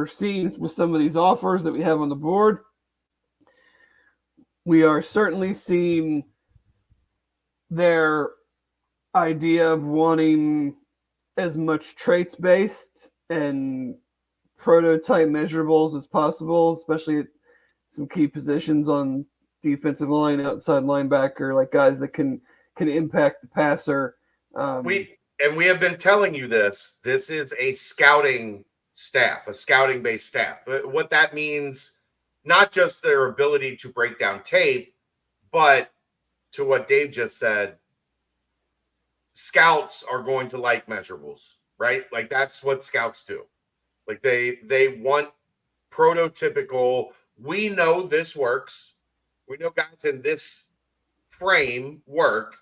seeing with some of these offers that we have on the board, we are certainly seeing their idea of wanting as much traits based and prototype measurables as possible, especially at some key positions on defensive line, outside linebacker, like guys that can impact the passer. We have been telling you this. This is a scouting staff, a scouting based staff. What that means, not just their ability to break down tape, but to what Dave just said, scouts are going to like measurables, right? Like that's what scouts do. Like they want prototypical. We know this works. We know guys in this frame work,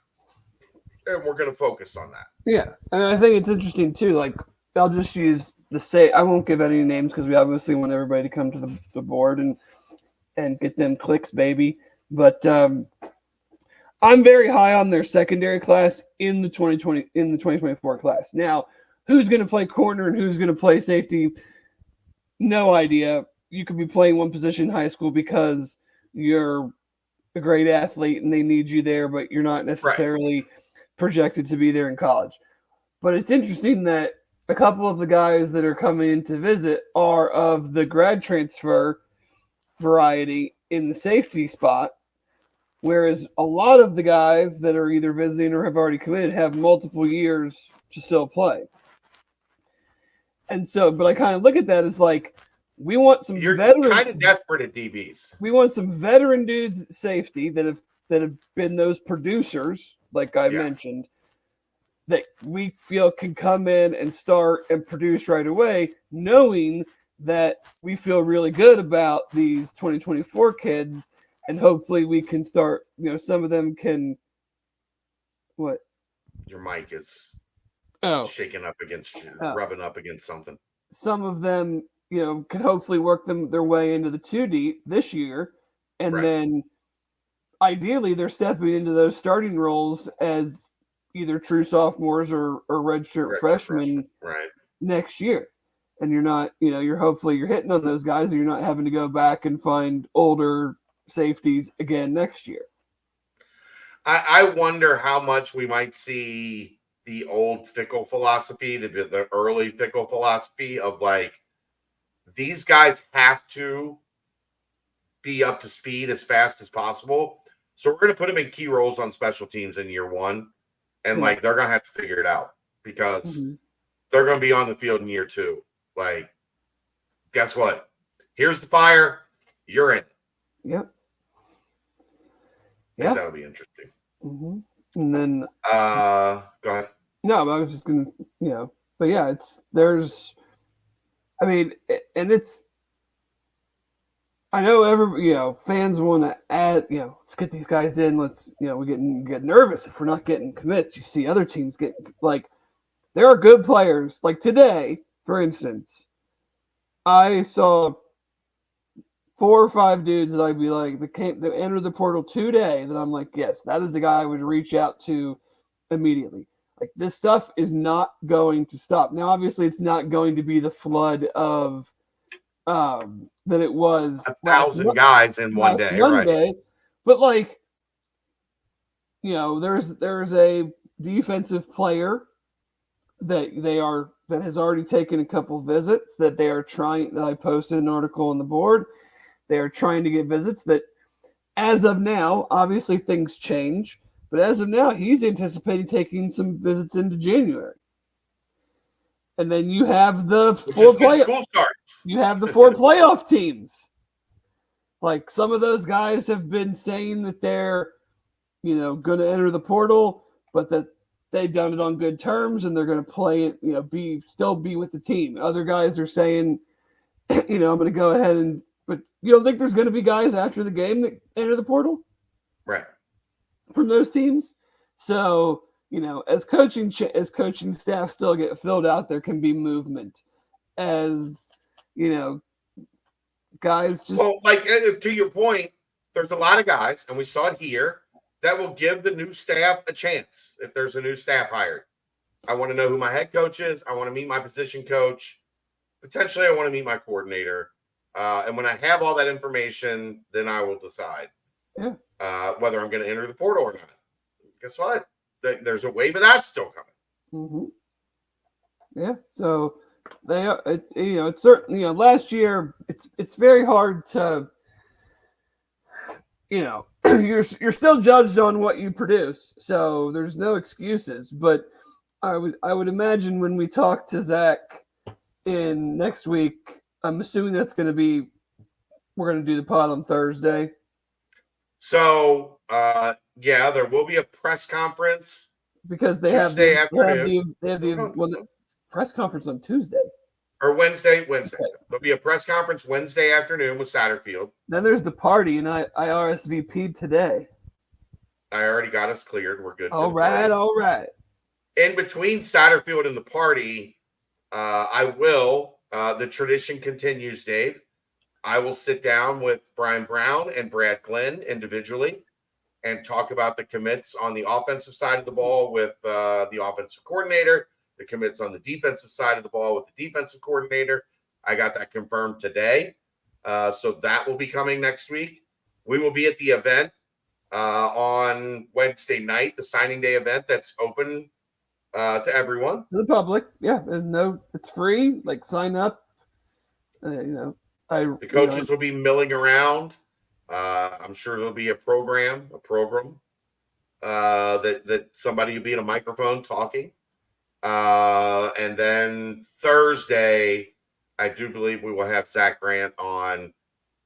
and we're going to focus on that. Yeah, and I think it's interesting too. Like, I'll just use I won't give any names because we obviously want everybody to come to the board and get them clicks, baby. But I'm very high on their secondary class in the 2024 class. Now, who's going to play corner and who's going to play safety? No idea. You could be playing one position in high school because you're a great athlete and they need you there, but you're not necessarily projected to be there in college. But it's interesting that a couple of the guys that are coming in to visit are of the grad transfer variety in the safety spot, whereas a lot of the guys that are either visiting or have already committed have multiple years to still play. And so, but I kind of look at that as like, we want some veteran. Kind of desperate at DBs. We want some veteran dudes at safety that have been those producers, like I mentioned, that we feel can come in and start and produce right away, knowing that we feel really good about these 2024 kids, and hopefully we can start. Some of them can. What? Your mic is shaking up against you, rubbing up against something. Some of them, can hopefully work their way into the 2 deep this year, and then ideally they're stepping into those starting roles as either true sophomores or redshirt freshmen next year. and you're not, hopefully you're hitting on those guys, and you're not having to go back and find older safeties again next year. I wonder how much we might see the old Fickle philosophy, the early Fickle philosophy of like, these guys have to be up to speed as fast as possible. So we're going to put them in key roles on special teams in year one. And like, they're going to have to figure it out because they're going to be on the field in year two. Like, guess what? Here's the fire. You're in it. Yep. Yeah. That'll be interesting. And then, go ahead. No, but I was just going to, but yeah, I know fans want to add, let's get these guys in. Let's, we get nervous if we're not getting commits. You see other teams get there are good players. Like today, for instance, I saw 4 or 5 dudes that I'd be like, that entered the portal today, that I'm like, yes, that is the guy I would reach out to immediately. Like, this stuff is not going to stop. Now, obviously, it's not going to be the flood of that it was 1,000 guys in one day, Monday, right? But there's a defensive player that has already taken a couple visits that they are trying. That I posted an article on the board. They are trying to get visits that, as of now, obviously things change, but as of now, he's anticipating taking some visits into January. And then you have the 4 playoff teams. Like, some of those guys have been saying that they're, going to enter the portal, but that they've done it on good terms and they're going to play it, still be with the team. Other guys are saying, I'm going to go ahead but you don't think there's going to be guys after the game that enter the portal? Right. From those teams? So, as coaching staff still get filled out, there can be movement. As, guys just... Well, to your point, there's a lot of guys, and we saw it here, that will give the new staff a chance if there's a new staff hired. I want to know who my head coach is. I want to meet my position coach. Potentially, I want to meet my coordinator. And when I have all that information, then I will decide whether I'm going to enter the portal or not. Guess what? There's a wave of that still coming. Yeah. So it's certainly, last year, it's very hard to, you're still judged on what you produce. So there's no excuses. But I would imagine when we talk to Zach in next week, I'm assuming we're going to do the pod on Thursday. So, there will be a press conference because they have the press conference on Tuesday or Wednesday. Okay. There'll be a press conference Wednesday afternoon with Satterfield. Then there's the party, and I RSVP'd today. I already got us cleared. We're good. All right. In between Satterfield and the party, the tradition continues, Dave. I will sit down with Brian Brown and Brad Glenn individually and talk about the commits on the offensive side of the ball with the offensive coordinator, the commits on the defensive side of the ball with the defensive coordinator. I got that confirmed today. So that will be coming next week. We will be at the event on Wednesday night, the signing day event that's open to everyone. To the public. Yeah. It's free. Sign up. The coaches will be milling around. I'm sure there'll be a program that somebody will be in a microphone talking. And then Thursday, I do believe we will have Zach Grant on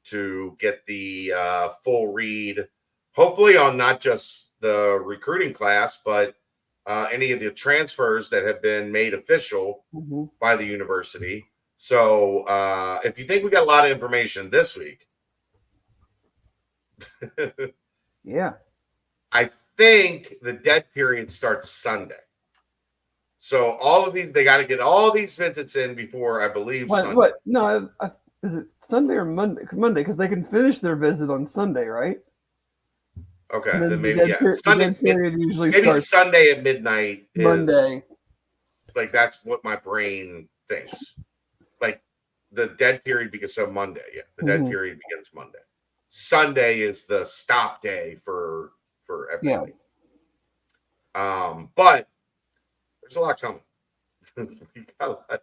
to get the full read, hopefully on not just the recruiting class, but any of the transfers that have been made official by the university. So if you think we got a lot of information this week, yeah, I think the dead period starts Sunday. So all of these, they got to get all these visits in before, I believe, Sunday. What? No, is it Sunday or Monday? Monday, because they can finish their visit on Sunday, right? Okay, then maybe Sunday period usually maybe starts Sunday at midnight. Monday. That's what my brain thinks. the dead period begins so Monday. Yeah, the dead period begins Monday. Sunday is the stop day for everybody. But there's a lot coming. We got a lot to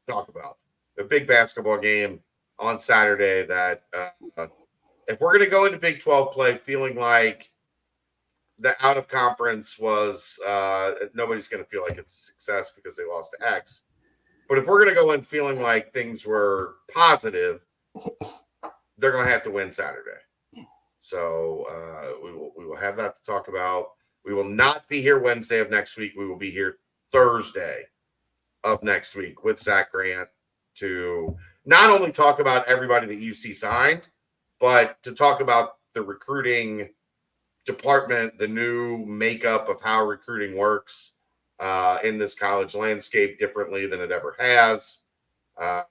talk about. The big basketball game on Saturday that if we're going to go into Big 12 play feeling like the out of conference was nobody's going to feel like it's a success because they lost to X. But if we're going to go in feeling like things were positive, they're going to have to win Saturday. So we will have that to talk about. We will not be here Wednesday of next week. We will be here Thursday of next week with Zach Grant to not only talk about everybody that UC signed, but to talk about the recruiting department, the new makeup of how recruiting works in this college landscape differently than it ever has, how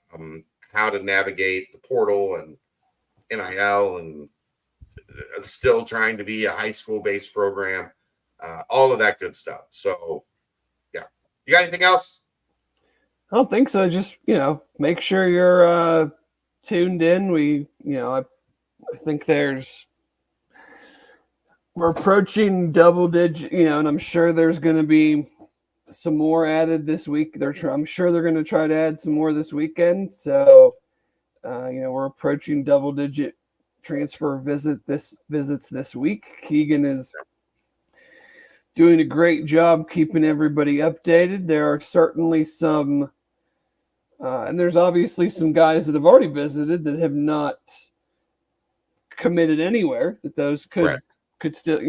to navigate the portal and NIL and still trying to be a high school-based program, all of that good stuff. So, yeah. You got anything else? I don't think so. Just, make sure you're tuned in. I think we're approaching double digit, and I'm sure there's going to be some more added this week. I'm sure they're going to try to add some more this weekend. So, we're approaching double digit transfer visits this week. Keegan is doing a great job keeping everybody updated. There are certainly some, and there's obviously some guys that have already visited that have not committed anywhere. That those could still,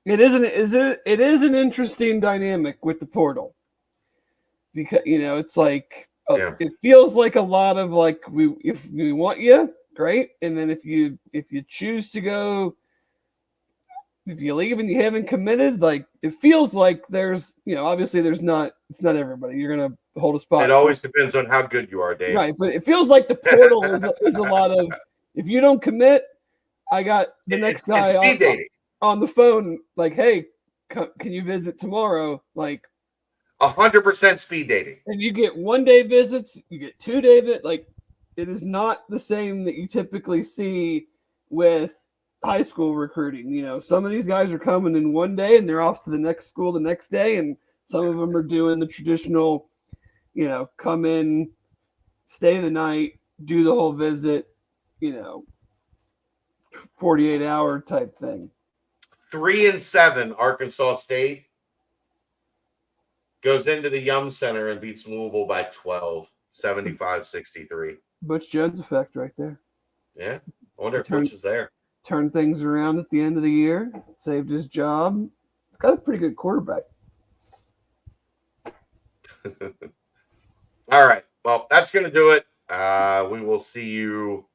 it is an interesting dynamic with the portal because it's like it feels like a lot of like if we want you, great, and then if you choose to go, if you leave and you haven't committed, like it feels like there's obviously it's not everybody you're gonna hold a spot. It always depends on how good you are, Dave. Right, but it feels like the portal is a lot of if you don't commit, I got the next guy on the phone like, hey, can you visit tomorrow? Like 100% speed dating. And you get 1 day visits, you get 2 day visits. Like it is not the same that you typically see with high school recruiting. Some of these guys are coming in 1 day and they're off to the next school the next day, and some of them are doing the traditional, come in, stay the night, do the whole visit, 48-hour type thing. 3-7 Arkansas State goes into the Yum Center and beats Louisville by 12, 75-63. Butch Jones effect right there. Yeah, I wonder if Butch is there. Turned things around at the end of the year, saved his job. It's got a pretty good quarterback. All right. Well, that's going to do it. We will see you.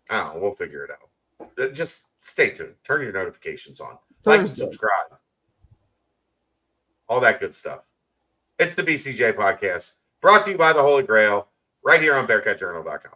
We'll figure it out. Just stay tuned. Turn your notifications on. Like and subscribe. All that good stuff. It's the BCJ podcast, brought to you by the Holy Grail, right here on BearcatJournal.com.